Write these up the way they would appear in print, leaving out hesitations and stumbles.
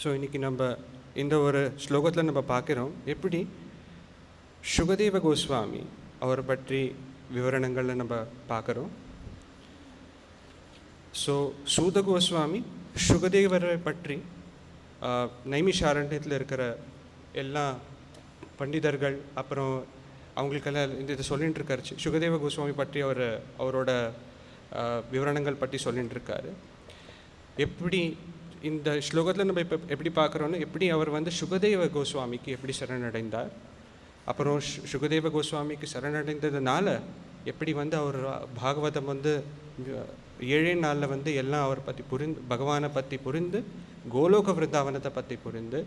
So இன்றைக்கி நம்ம இந்த ஒரு ஸ்லோகத்தில் நம்ம பார்க்குறோம் எப்படி சுகதேவ கோஸ்வாமி அவரை பற்றி விவரணங்களில் நம்ம பார்க்குறோம். ஸோ சூத கோஸ்வாமி சுகதேவரை பற்றி நைமிஷாரண்யத்தில் இருக்கிற எல்லா பண்டிதர்கள் அப்புறம் அவங்களுக்கெல்லாம் இதை சொல்லிகிட்டு இருக்காரு. சுகதேவ கோஸ்வாமி பற்றி அவரோட விவரணங்கள் பற்றி சொல்லிகிட்டு இருக்காரு. எப்படி இந்த ஸ்லோகத்தில் நம்ம இப்போ எப்படி பார்க்குறோன்னு எப்படி அவர் வந்து சுகதேவ கோஸ்வாமிக்கு எப்படி சரணடைந்தார், அப்புறம் சுகதேவ கோஸ்வாமிக்கு சரணடைந்ததுனால எப்படி வந்து அவர் பாகவதம் வந்து 7 நாளில் வந்து எல்லாம் அவரை பற்றி பகவானை பற்றி புரிந்து கோலோக விருந்தாவனத்தை பற்றி புரிந்து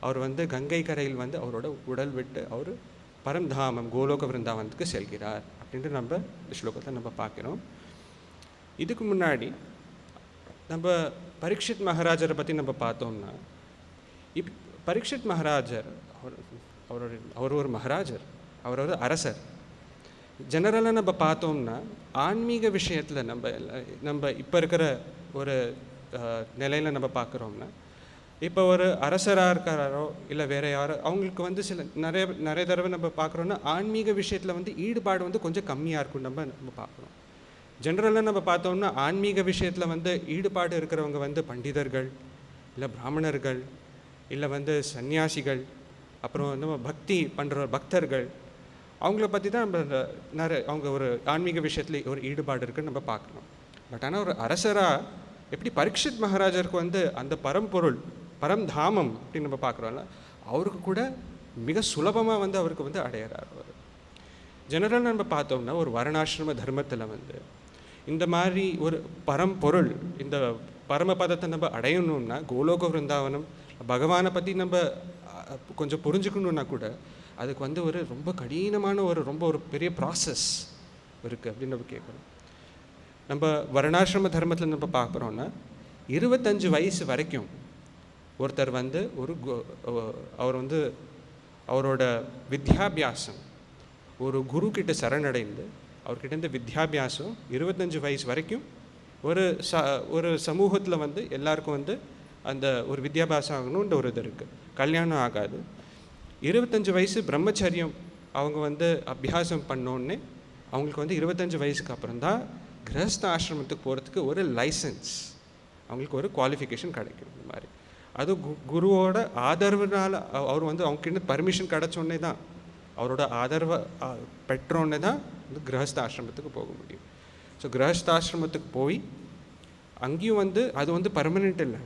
அவர் வந்து கங்கை கரையில் வந்து அவரோட உடல் விட்டு அவர் பரம்தாமம் கோலோக விருந்தாவனத்துக்கு செல்கிறார் அப்படின்ட்டு நம்ம இந்த ஸ்லோகத்தில் நம்ம பார்க்குறோம். இதுக்கு முன்னாடி நம்ம பரீட்சித் மகாராஜரை பற்றி நம்ம பார்த்தோம்னா, பரீட்சித் மகாராஜர் அவர் ஒரு மகாராஜர், அவர் ஒரு அரசர். ஜெனரலாக நம்ம பார்த்தோம்னா ஆன்மீக விஷயத்தில் நம்ம இப்போ இருக்கிற ஒரு நிலையில் நம்ம பார்க்குறோம்னா, இப்போ ஒரு அரசராக இருக்கிறாரோ இல்லை வேறு யாரோ அவங்களுக்கு வந்து நிறைய தடவை நம்ம பார்க்குறோன்னா ஆன்மீக விஷயத்தில் வந்து ஈடுபாடு வந்து கொஞ்சம் கம்மியாக இருக்கும் நம்ம பார்க்குறோம். ஜென்ரலாக நம்ம பார்த்தோம்னா ஆன்மீக விஷயத்தில் வந்து ஈடுபாடு இருக்கிறவங்க வந்து பண்டிதர்கள் இல்லை பிராமணர்கள் இல்லை வந்து சன்னியாசிகள் அப்புறம் நம்ம பக்தி பண்ணுற பக்தர்கள் அவங்கள பற்றி தான் நம்ம அவங்க ஒரு ஆன்மீக விஷயத்தில் ஒரு ஈடுபாடு இருக்குன்னு நம்ம பார்க்கணும். பட் ஆனால் ஒரு அரசராக எப்படி பரீட்சித் மகாராஜருக்கு வந்து அந்த பரம்பொருள் பரம்தாமம் அப்படின்னு நம்ம பார்க்குறோம்ல, அவருக்கு கூட மிக சுலபமாக வந்து அவருக்கு வந்து அடையிறார். அவர் ஜெனரலாக நம்ம பார்த்தோம்னா ஒரு வர்ணாசிரம தர்மத்தில் வந்து இந்த மாதிரி ஒரு பரம்பொருள் இந்த பரமபதத்தை நம்ம அடையணும்னா கோலோக விருந்தாவனம் பகவானை பற்றி நம்ம கொஞ்சம் புரிஞ்சுக்கணுன்னா கூட அதுக்கு வந்து ஒரு ரொம்ப கடினமான ஒரு பெரிய ப்ராசஸ் இருக்குது அப்படின்னு நம்ம கேட்குறோம். நம்ம வர்ணாசிரம தர்மத்தில் நம்ம பார்க்குறோன்னா 25 வயசு வரைக்கும் ஒருத்தர் வந்து அவர் வந்து அவரோட வித்யாபியாசம் ஒரு குரு கிட்ட சரணடைந்து அவர்கிட்ட வித்யாபியாசம் 25 வயசு வரைக்கும் ஒரு சமூகத்தில் வந்து எல்லாருக்கும் வந்து அந்த ஒரு வித்யாபியாசம் ஆகணுன்ற ஒரு இது இருக்குது. கல்யாணம் ஆகாது. 25 வயசு பிரம்மச்சரியம் அவங்க வந்து அபியாசம் பண்ணோன்னே அவங்களுக்கு வந்து 25 வயசுக்கு அப்புறம் தான் கிரகஸ்த ஆசிரமத்துக்கு போகிறதுக்கு ஒரு லைசன்ஸ் அவங்களுக்கு ஒரு குவாலிஃபிகேஷன் கிடைக்கும். இந்த மாதிரி அது குருவோட ஆதரவுனால அவர் வந்து அவங்ககிட்ட பர்மிஷன் கிடச்சோடனே தான் அவரோட ஆதரவை பெற்றோன்னே தான் வந்து கிரகஸ்த ஆசிரமத்துக்கு போக முடியும். ஸோ கிரகஸ்த ஆசிரமத்துக்கு போய் அங்கேயும் வந்து அது வந்து பர்மனெண்ட் இல்லை,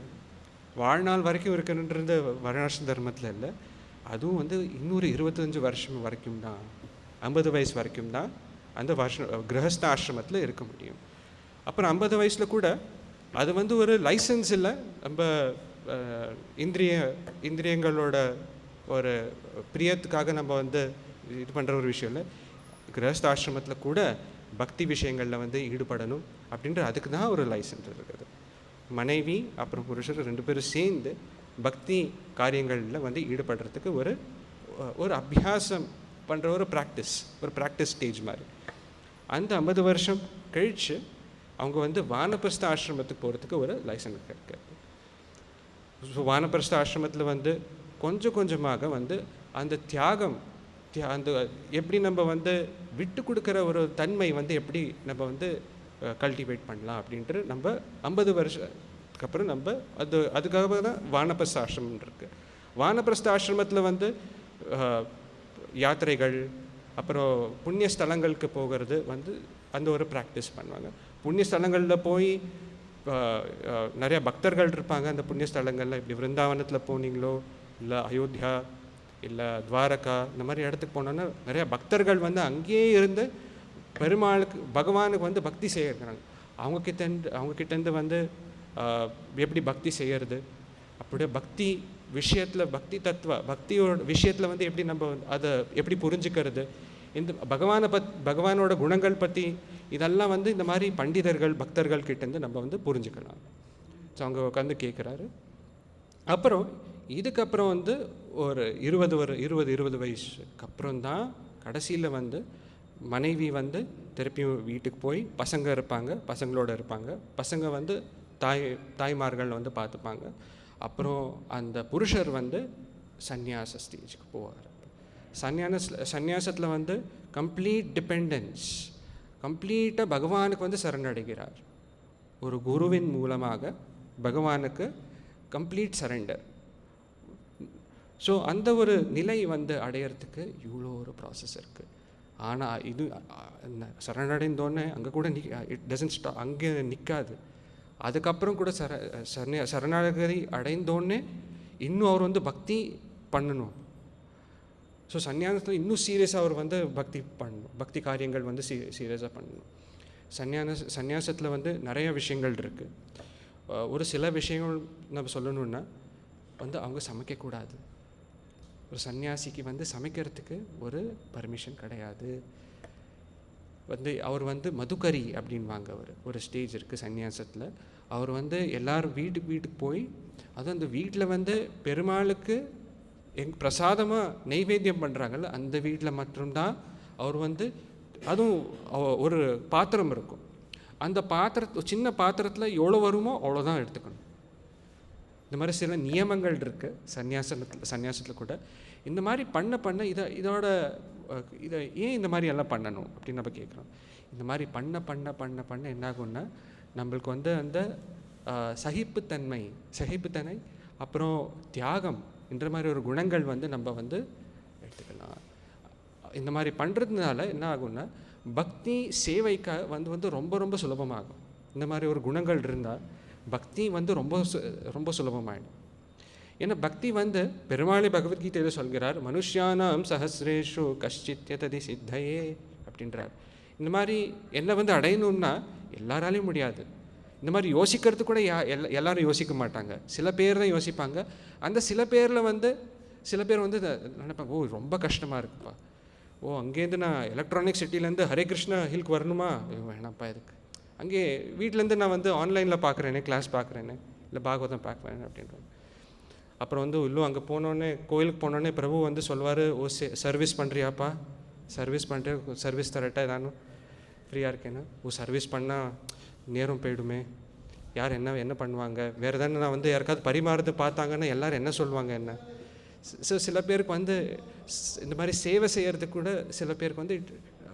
வாழ்நாள் வரைக்கும் இருக்குன்றது வர்ணாசிரம தர்மத்தில் இல்லை. அதுவும் வந்து இன்னொரு 25 வருஷம் வரைக்கும் தான் 50 வயசு வரைக்கும் தான் அந்த கிரகஸ்த ஆசிரமத்தில் இருக்க முடியும். அப்புறம் 50 வயசில் கூட அது வந்து ஒரு லைசன்ஸ் இல்லை, நம்ம இந்திரியங்களோட ஒரு பிரியத்துக்காக நம்ம வந்து இது பண்ணுற ஒரு விஷயம் இல்லை. கிரகஸ்த ஆசிரமத்தில் கூட பக்தி விஷயங்களில் வந்து ஈடுபடணும் அப்படின்ற அதுக்கு தான் ஒரு லைசன்ஸ் இருக்குது. மனைவி அப்புறம் புருஷர் 2 பேரும் சேர்ந்து பக்தி காரியங்களில் வந்து ஈடுபடுறதுக்கு ஒரு அபியாசம் பண்ணுற ஒரு ப்ராக்டிஸ் ஸ்டேஜ் மாதிரி. அந்த 50 வருஷம் கழித்து அவங்க வந்து வானப்பிரஸ்த ஆசிரமத்துக்கு போகிறதுக்கு ஒரு லைசன்ஸ் கிடைக்காது. ஸோ வானப்பிரஸ்த ஆசிரமத்தில் வந்து கொஞ்சம் கொஞ்சமாக வந்து அந்த தியாகம் அந்த எப்படி நம்ம வந்து விட்டு கொடுக்குற ஒரு தன்மை வந்து எப்படி நம்ம வந்து கல்டிவேட் பண்ணலாம் அப்படின்ட்டு நம்ம 50 வருஷத்துக்கு அப்புறம் நம்ம அதுக்காக தான் வானப்பிரஸ்த ஆசிரமம் இருக்குது. வானப்பிரஸ்த ஆசிரமத்தில் வந்து யாத்திரைகள் அப்புறம் புண்ணிய ஸ்தலங்களுக்கு போகிறது வந்து அந்த ஒரு ப்ராக்டிஸ் பண்ணுவாங்க. புண்ணிய ஸ்தலங்களில் போய் நிறையா பக்தர்கள் இருப்பாங்க. அந்த புண்ணிய ஸ்தலங்களில் இப்படி விருந்தாவனத்தில் போனீங்களோ இல்லை அயோத்தியா இல்லை துவாரகா இந்த மாதிரி இடத்துக்கு போனோன்னா நிறையா பக்தர்கள் வந்து அங்கேயே இருந்து பகவானுக்கு வந்து பக்தி செய்யறாங்க. அவங்கக்கிட்டேருந்து வந்து எப்படி பக்தி செய்கிறது, அப்படியே பக்தி விஷயத்தில் பக்தியோட விஷயத்தில் வந்து எப்படி நம்ம அதை எப்படி புரிஞ்சுக்கிறது, இந்த பகவானோட குணங்கள் பற்றி இதெல்லாம் வந்து இந்த மாதிரி பண்டிதர்கள் பக்தர்கள் கிட்டேருந்து நம்ம வந்து புரிஞ்சுக்கலாம். ஸோ அவங்க உட்காந்து கேட்குறாரு. அப்புறம் இதுக்கப்புறம் வந்து ஒரு 20 வயசுக்கு அப்புறம் தான் கடைசியில் வந்து மனைவி வந்து திருப்பியும் வீட்டுக்கு போய் பசங்களோட இருப்பாங்க. பசங்க வந்து தாய்மார்கள் வந்து பார்த்துப்பாங்க. அப்புறம் அந்த புருஷர் வந்து சந்நியாச ஸ்டேஜுக்கு போவார். சந்நியாசத்தில் வந்து கம்ப்ளீட் டிபெண்டன்ஸ், கம்ப்ளீட்டாக பகவானுக்கு வந்து சரணடைகிறார். ஒரு குருவின் மூலமாக பகவானுக்கு கம்ப்ளீட் சரண்டர். ஸோ அந்த ஒரு நிலை வந்து அடையிறதுக்கு இவ்வளோ ஒரு ப்ராசஸ் இருக்குது. ஆனால் இது சரணடைந்தோடனே அங்கே கூட இட் டசன்ட் ஸ்டாப், அங்கே நிற்காது. அதுக்கப்புறம் கூட சரணாகதி அடைந்தோடனே இன்னும் அவர் வந்து பக்தி பண்ணணும். ஸோ சந்நியாசத்தில் இன்னும் சீரியஸாக அவர் வந்து பக்தி பண்ணணும், பக்தி காரியங்கள் வந்து சீரியஸாக பண்ணணும். சந்நியாசத்தில் வந்து நிறைய விஷயங்கள் இருக்குது. ஒரு சில விஷயங்கள் நம்ம சொல்லணுன்னா வந்து அவங்க சமைக்கக்கூடாது. ஒரு சன்னியாசிக்கு வந்து சமைக்கிறதுக்கு ஒரு பர்மிஷன் கிடையாது. வந்து அவர் வந்து மதுக்கரி அப்படின்வாங்க. ஒரு ஸ்டேஜ் இருக்குது சன்னியாசத்தில். அவர் வந்து எல்லோரும் வீட்டுக்கு போய், அதுவும் அந்த வீட்டில் வந்து பெருமாளுக்கு பிரசாதமாக நெய்வேத்தியம் பண்ணுறாங்கல்ல, அந்த வீட்டில் மட்டும்தான் அவர் வந்து, அதுவும் ஒரு பாத்திரம் இருக்கும், அந்த சின்ன பாத்திரத்தில் எவ்வளோ வருமோ அவ்வளோதான் எடுத்துக்கணும். இந்த மாதிரி சில நியமங்கள் இருக்குது சந்நியாசத்தில் கூட. இந்த மாதிரி பண்ண இதை ஏன் இந்த மாதிரி எல்லாம் பண்ணணும் அப்படின்னு நம்ம கேட்குறோம். இந்த மாதிரி பண்ண என்னாகும்னா நம்மளுக்கு வந்து அந்த சகிப்புத்தன்மை அப்புறம் தியாகம் என்ற மாதிரி ஒரு குணங்கள் வந்து நம்ம வந்து எடுத்துக்கலாம். இந்த மாதிரி பண்ணுறதுனால என்ன ஆகும்னா பக்தி சேவைக்கு வந்து ரொம்ப ரொம்ப சுலபமாகும். இந்த மாதிரி ஒரு குணங்கள் இருந்தால் பக்தி வந்து ரொம்ப சுலபமாயிடும். ஏன்னா பக்தி வந்து பெருமாளை பகவத்கீதையில் சொல்கிறார், மனுஷ்யானாம் சஹசிரேஷு கஷ்டித்யததி சித்தையே அப்படின்றார். இந்த மாதிரி என்னை வந்து அடையணும்னா எல்லாராலையும் முடியாது. இந்த மாதிரி யோசிக்கிறது கூட எல்லாரும் யோசிக்க மாட்டாங்க. சில பேர் தான் யோசிப்பாங்க. அந்த சில பேர் வந்து நினைப்பாங்க, ஓ ரொம்ப கஷ்டமாக இருக்குப்பா, ஓ அங்கேருந்து நான் எலக்ட்ரானிக் சிட்டிலேருந்து ஹரே கிருஷ்ணா ஹில்க்கு வரணுமா, வேணாப்பா இதுக்கு, அங்கே வீட்டிலேருந்து நான் வந்து ஆன்லைனில் பார்க்குறேனே, கிளாஸ் பார்க்குறேனே, இல்லை பாகவதம் பார்க்குறேன் அப்படின்றாங்க. அப்புறம் வந்து இன்னும் அங்கே போனோடனே, கோயிலுக்கு போனோடனே பிரபு வந்து சொல்வார், ஓ சர்வீஸ் பண்ணுறியாப்பா, சர்வீஸ் தரட்டா ஏதானும் ஃப்ரீயாக இருக்கேன்னா, ஓ சர்வீஸ் பண்ணால் நேரம் போயிடுமே, யார் என்ன பண்ணுவாங்க, வேறு எதாவது நான் வந்து யாருக்காவது பரிமாறுறது பார்த்தாங்கன்னா எல்லோரும் என்ன சொல்லுவாங்க என்ன. ஸோ சில பேருக்கு வந்து இந்த மாதிரி சேவை செய்கிறதுக்கு கூட சில பேருக்கு வந்து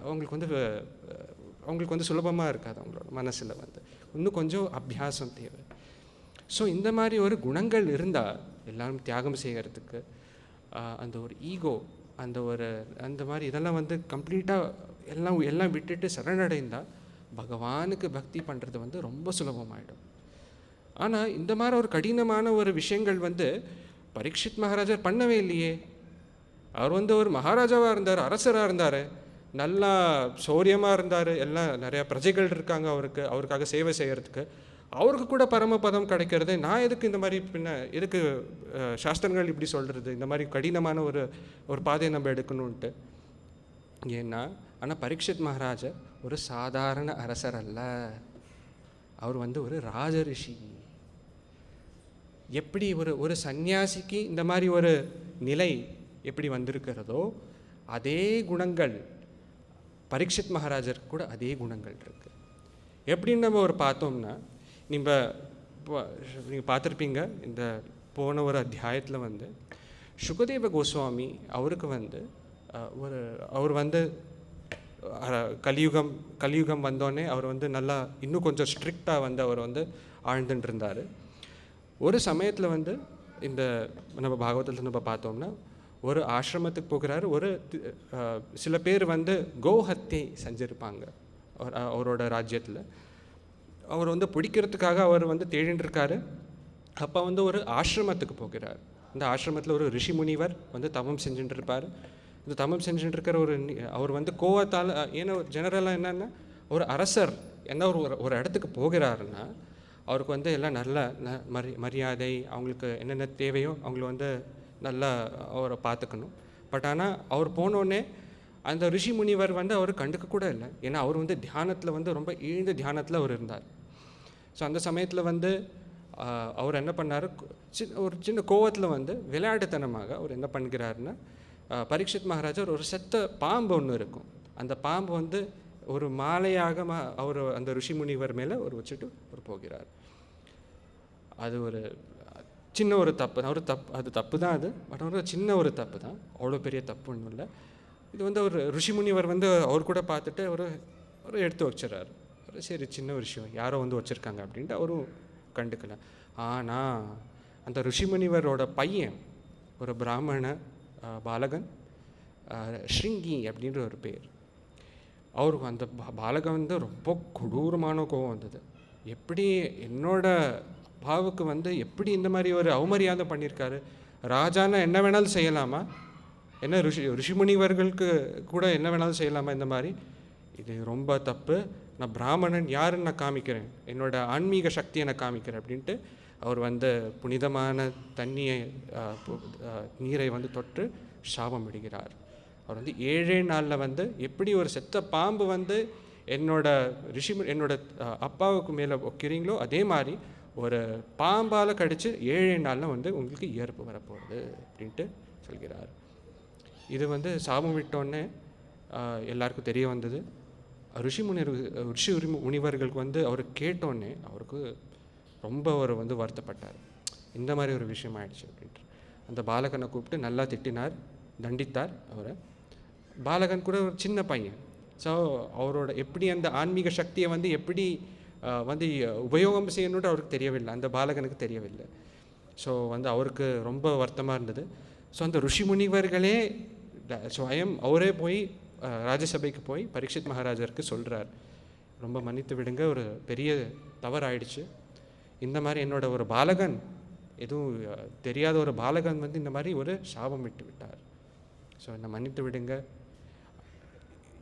அவங்களுக்கு வந்து சுலபமாக இருக்காது. அவங்களோட மனசில் வந்து இன்னும் கொஞ்சம் அபியாசம் தேவை. ஸோ இந்த மாதிரி ஒரு குணங்கள் இருந்தால் எல்லாரும் தியாகம் செய்கிறதுக்கு, அந்த ஒரு ஈகோ, அந்த மாதிரி இதெல்லாம் வந்து கம்ப்ளீட்டாக எல்லாம் விட்டுட்டு சரணடைந்தால் பகவானுக்கு பக்தி பண்ணுறது வந்து ரொம்ப சுலபமாயிடும். ஆனால் இந்த மாதிரி ஒரு கடினமான ஒரு விஷயங்கள் வந்து பரீட்சித் மகாராஜர் பண்ணவே இல்லையே. அவர் வந்து ஒரு மகாராஜாவாக இருந்தார், அரசராக இருந்தார், நல்லா சௌரியமாக இருந்தார், எல்லாம் நிறையா பிரஜைகள் இருக்காங்க அவருக்காக சேவை செய்கிறதுக்கு. அவருக்கு கூட பரமபதம் கிடைக்கிறது. நான் எதுக்கு இந்த மாதிரி எதுக்கு சாஸ்திரங்கள் இப்படி சொல்கிறது, இந்த மாதிரி கடினமான ஒரு பாதையை நம்ம எடுக்கணுன்ட்டு. ஏன்னா ஆனால் பரீட்சித் மகாராஜர் ஒரு சாதாரண அரசர் அல்ல, அவர் வந்து ஒரு ராஜரிஷி. எப்படி ஒரு சந்நியாசிக்கு இந்த மாதிரி ஒரு நிலை எப்படி வந்திருக்கிறதோ அதே குணங்கள் பரீட்சித் மகாராஜருக்கு கூட அதே குணங்கள் இருக்குது. எப்படின்னு நம்ம பார்த்தோம்னா, நீங்கள் பார்த்துருப்பீங்க, இந்த போன ஒரு அத்தியாயத்தில் வந்து சுகதேவ கோஸ்வாமி அவருக்கு வந்து அவர் வந்து கலியுகம் வந்தோடனே அவர் வந்து நல்லா இன்னும் கொஞ்சம் ஸ்ட்ரிக்டாக வந்து அவர் வந்து ஆழ்ந்துட்டு இருந்தார். ஒரு சமயத்தில் வந்து இந்த நம்ம பாகவதத்தில் நம்ம பார்த்தோம்னா ஒரு ஆசிரமத்துக்கு போகிறாரு. சில பேர் வந்து கோஹத்தை செஞ்சுருப்பாங்க அவரோட ராஜ்யத்தில். அவர் வந்து பிடிக்கிறதுக்காக அவர் வந்து தேடின்னு இருக்காரு. அப்போ வந்து ஒரு ஆசிரமத்துக்கு போகிறார். இந்த ஆசிரமத்தில் ஒரு ரிஷி முனிவர் வந்து தவம் செஞ்சுட்டு இருப்பார். இந்த தவம் செஞ்சுட்டு இருக்கிற அவர் வந்து கோவத்தால், ஏன்னா ஜெனரலாக என்னென்னா ஒரு அரசர் என்ன ஒரு இடத்துக்கு போகிறாருன்னா அவருக்கு வந்து எல்லாம் நல்ல மரியாதை, அவங்களுக்கு என்னென்ன தேவையோ அவங்கள வந்து நல்லா அவரை பார்த்துக்கணும். பட் ஆனால் அவர் போனோடனே அந்த ரிஷி முனிவர் வந்து அவர் கண்டுக்க கூட இல்லை. ஏன்னா அவர் வந்து தியானத்தில் வந்து ரொம்ப ஈழ்ந்த தியானத்தில் அவர் இருந்தார். ஸோ அந்த சமயத்தில் வந்து அவர் என்ன பண்ணார், ஒரு சின்ன கோவத்தில் வந்து விளையாட்டுத்தனமாக அவர் என்ன பண்ணுகிறாருன்னா, பரீட்சித் மகாராஜர் ஒரு செத்த பாம்பு ஒன்று இருக்கும், அந்த பாம்பு வந்து ஒரு மாலையாக அவர் அந்த ரிஷி முனிவர் மேலே ஒரு வச்சுட்டு அவர் போகிறார். அது சின்ன ஒரு தப்பு தான், ஒரு தப்பு, அது தப்பு தான் அது, பட் ஒரு சின்ன ஒரு தப்பு தான், அவ்வளோ பெரிய தப்பு ஒன்றும் இல்லை. இது வந்து ஒரு ரிஷிமுனிவர் வந்து அவர் கூட பார்த்துட்டு ஒரு ஒரு எடுத்து வச்சிடறாரு. ஒரு சரி சின்ன விஷயம், யாரோ வந்து வச்சுருக்காங்க அப்படின்ட்டு அவரும் கண்டுக்கல. ஆனால் அந்த ரிஷிமுனிவரோட பையன் ஒரு பிராமண பாலகன், ஸ்ருங்கி அப்படின்ற ஒரு பேர். அவருக்கு அந்த பாலகன் வந்து ரொம்ப கொடூரமான கோபம் வந்தது. எப்படி என்னோட அப்பாவுக்கு வந்து எப்படி இந்த மாதிரி ஒரு அவமரியாதை பண்ணியிருக்காரு, ராஜானா என்ன வேணாலும் செய்யலாமா, என்ன ரிஷிமுனிவர்களுக்கு கூட என்ன வேணாலும் செய்யலாமா இந்த மாதிரி, இது ரொம்ப தப்பு, நான் பிராமணன் யாருன்னு நான் காமிக்கிறேன், என்னோட ஆன்மீக சக்தியை நான் காமிக்கிறேன் அப்படின்ட்டு அவர் வந்து புனிதமான தண்ணியை நீரை வந்து தொட்டு சாபம் விடுகிறார். அவர் வந்து 7 நாளில் வந்து எப்படி ஒரு செத்த பாம்பு வந்து என்னோட என்னோட அப்பாவுக்கு மேலே வைக்கிறீங்களோ அதே மாதிரி ஒரு பாம்பால் கடித்து 7 நாளில் வந்து உங்களுக்கு இயற்பு வரப்போகுது அப்படின்ட்டு சொல்கிறார். இது வந்து சாபம் விட்டோன்னே எல்லாருக்கும் தெரிய வந்தது. ரிஷி முனிவர்களுக்கு வந்து அவர் கேட்டோன்னே அவருக்கு ரொம்ப ஒரு வந்து வருத்தப்பட்டார், இந்த மாதிரி ஒரு விஷயம் ஆயிடுச்சு அப்படின்ட்டு. அந்த பாலகனை கூப்பிட்டு நல்லா திட்டினார், தண்டித்தார் அவரை. பாலகன் கூட ஒரு சின்ன பையன், ஸோ அவரோட எப்படி அந்த ஆன்மீக சக்தியை வந்து எப்படி வந்து உபயோகம் செய்யணுன்ட்டு அவருக்கு தெரியவில்லை, அந்த பாலகனுக்கு தெரியவில்லை. ஸோ வந்து அவருக்கு ரொம்ப வருத்தமாக இருந்தது. ஸோ அந்த ரிஷி முனிவர்களே ஸ்வயம் அவரே போய் ராஜசபைக்கு போய் பரீட்சித் மகாராஜருக்கு சொல்கிறார், ரொம்ப மன்னித்து விடுங்க, ஒரு பெரிய தவறாயிடுச்சு, இந்த மாதிரி என்னோட ஒரு பாலகன், எதுவும் தெரியாத ஒரு பாலகன் வந்து இந்த மாதிரி ஒரு சாபம் விட்டு விட்டார், ஸோ என்னை மன்னித்து விடுங்க.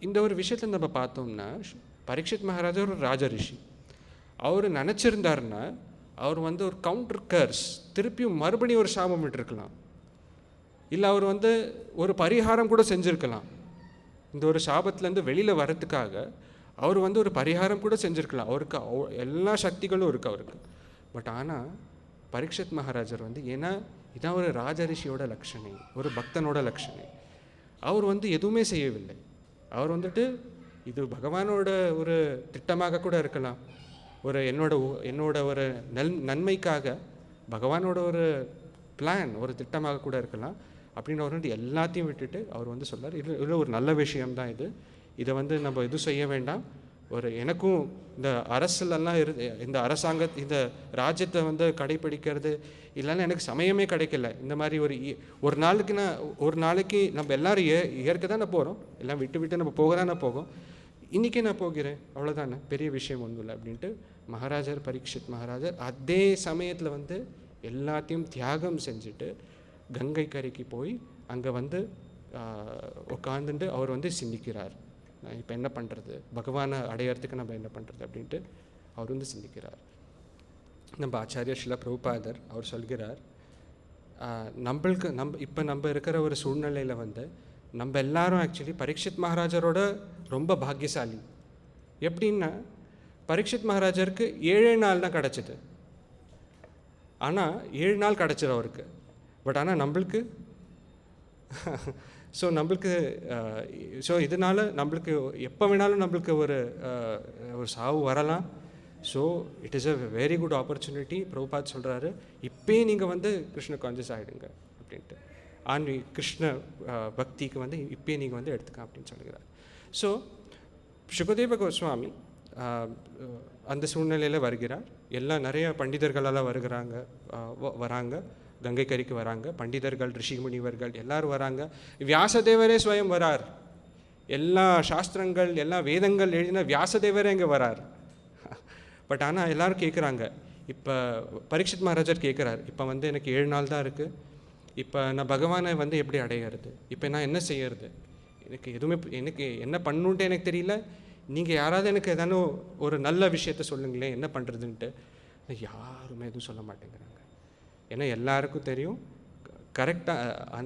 இந்த ஒரு விஷயத்தை நம்ம பார்த்தோம்னா பரீட்சித் மகாராஜா ஒரு ராஜ ரிஷி, அவர் நினச்சிருந்தாருன்னா அவர் வந்து ஒரு கவுண்டர் கர்ஸ் திருப்பியும் மறுபடியும் ஒரு சாபம் விட்டுருக்கலாம், இல்லை அவர் வந்து ஒரு பரிகாரம் கூட செஞ்சுருக்கலாம். இந்த ஒரு சாபத்துலேருந்து வெளியில் வரத்துக்காக அவர் வந்து ஒரு பரிகாரம் கூட செஞ்சுருக்கலாம், அவருக்கு எல்லா சக்திகளும் இருக்குது அவருக்கு. பட் ஆனால் பரீட்சித் மகாராஜர் வந்து, ஏன்னா இதான் ஒரு ராஜரிஷியோட லட்சணை, ஒரு பக்தனோட லட்சணை, அவர் வந்து எதுவுமே செய்யவில்லை. அவர் வந்துட்டு இது பகவானோட ஒரு திட்டமாக கூட இருக்கலாம், ஒரு என்னோட ஒரு நன்மைக்காக பகவானோட ஒரு பிளான், ஒரு திட்டமாக கூட இருக்கலாம் அப்படின்னு அவர் வந்து எல்லாத்தையும் விட்டுட்டு அவர் வந்து சொல்கிறார், இது ஒரு நல்ல விஷயம்தான், இதை வந்து நம்ம எதுவும் செய்ய வேண்டாம், ஒரு எனக்கும் இந்த அரசுலெல்லாம் இந்த இந்த ராஜ்யத்தை வந்து கடைப்பிடிக்கிறது இல்லைன்னா எனக்கு சமயமே கிடைக்கல, இந்த மாதிரி ஒரு நாளைக்கு நம்ம எல்லோரும் ஏற்க தானே போகிறோம், எல்லாம் விட்டு நம்ம போக தானே போகும், இன்றைக்கே நான் போகிறேன், அவ்வளோதானே, பெரிய விஷயம் ஒன்றும் இல்லை அப்படின்ட்டு மகாராஜர் பரீட்சித் மகாராஜர் அதே சமயத்தில் வந்து எல்லாத்தையும் தியாகம் செஞ்சுட்டு கங்கை கரைக்கு போய் அங்கே வந்து உட்காந்துட்டு அவர் வந்து சிந்திக்கிறார், இப்போ என்ன பண்ணுறது, பகவானை அடையிறதுக்கு நம்ம என்ன பண்ணுறது அப்படின்ட்டு அவர் வந்து சிந்திக்கிறார். நம்ம ஆச்சாரிய ஸ்ரீல பிரபுபாதர் அவர் சொல்கிறார், நம்ம இருக்கிற ஒரு சூழ்நிலையில் வந்து நம்ம எல்லாரும் ஆக்சுவலி பரீட்சித் மகாராஜரோட ரொம்ப பாக்கியசாலி. எப்படின்னா பரீட்சித் மகாராஜருக்கு 7 நாள் தான் கிடச்சிது, ஆனால் 7 நாள் கிடச்சிது அவருக்கு, பட் ஆனால் நம்மளுக்கு ஸோ இதனால் நம்மளுக்கு எப்போ வேணாலும் நம்மளுக்கு ஒரு சாவு வரலாம். So it is a very good opportunity. Prabhupad சொல்கிறாரு, இப்போயே நீங்கள் வந்து கிருஷ்ண கான்சியஸ் ஆகிடுங்க அப்படின்ட்டு, கிருஷ்ண பக்திக்கு வந்து இப்போயே நீங்கள் வந்து எடுத்துக்க அப்படின்னு சொல்கிறார். ஸோ சுகதேவ கோஸ்வாமி அந்த சூழ்நிலையில் வருகிறார், எல்லாம் நிறைய பண்டிதர்களெல்லாம் வராங்க, கங்கை கரைக்கு வராங்க, பண்டிதர்கள் ரிஷி முனிவர்கள் எல்லோரும் வராங்க, வியாசதேவரே ஸ்வயம் வரார், எல்லா சாஸ்திரங்கள் எல்லா வேதங்கள் எழுதின வியாசதேவரே இங்கே வரார். பட் ஆனால் எல்லோரும் கேட்குறாங்க, இப்போ பரீட்சித் மகாராஜர் கேட்குறார், இப்போ வந்து எனக்கு 7 நாள் தான் இருக்குது, இப்போ நான் பகவானை வந்து எப்படி அடையிறது, இப்போ நான் என்ன செய்யறது, எனக்கு என்ன பண்ணணுன்ட்டு எனக்கு தெரியல, நீங்கள் யாராவது எனக்கு ஏதானோ ஒரு நல்ல விஷயத்த சொல்லுங்களேன் என்ன பண்ணுறதுன்ட்டு. யாருமே எதுவும் சொல்ல மாட்டேங்கிறாங்க, ஏன்னா எல்லாருக்கும் தெரியும் கரெக்டாக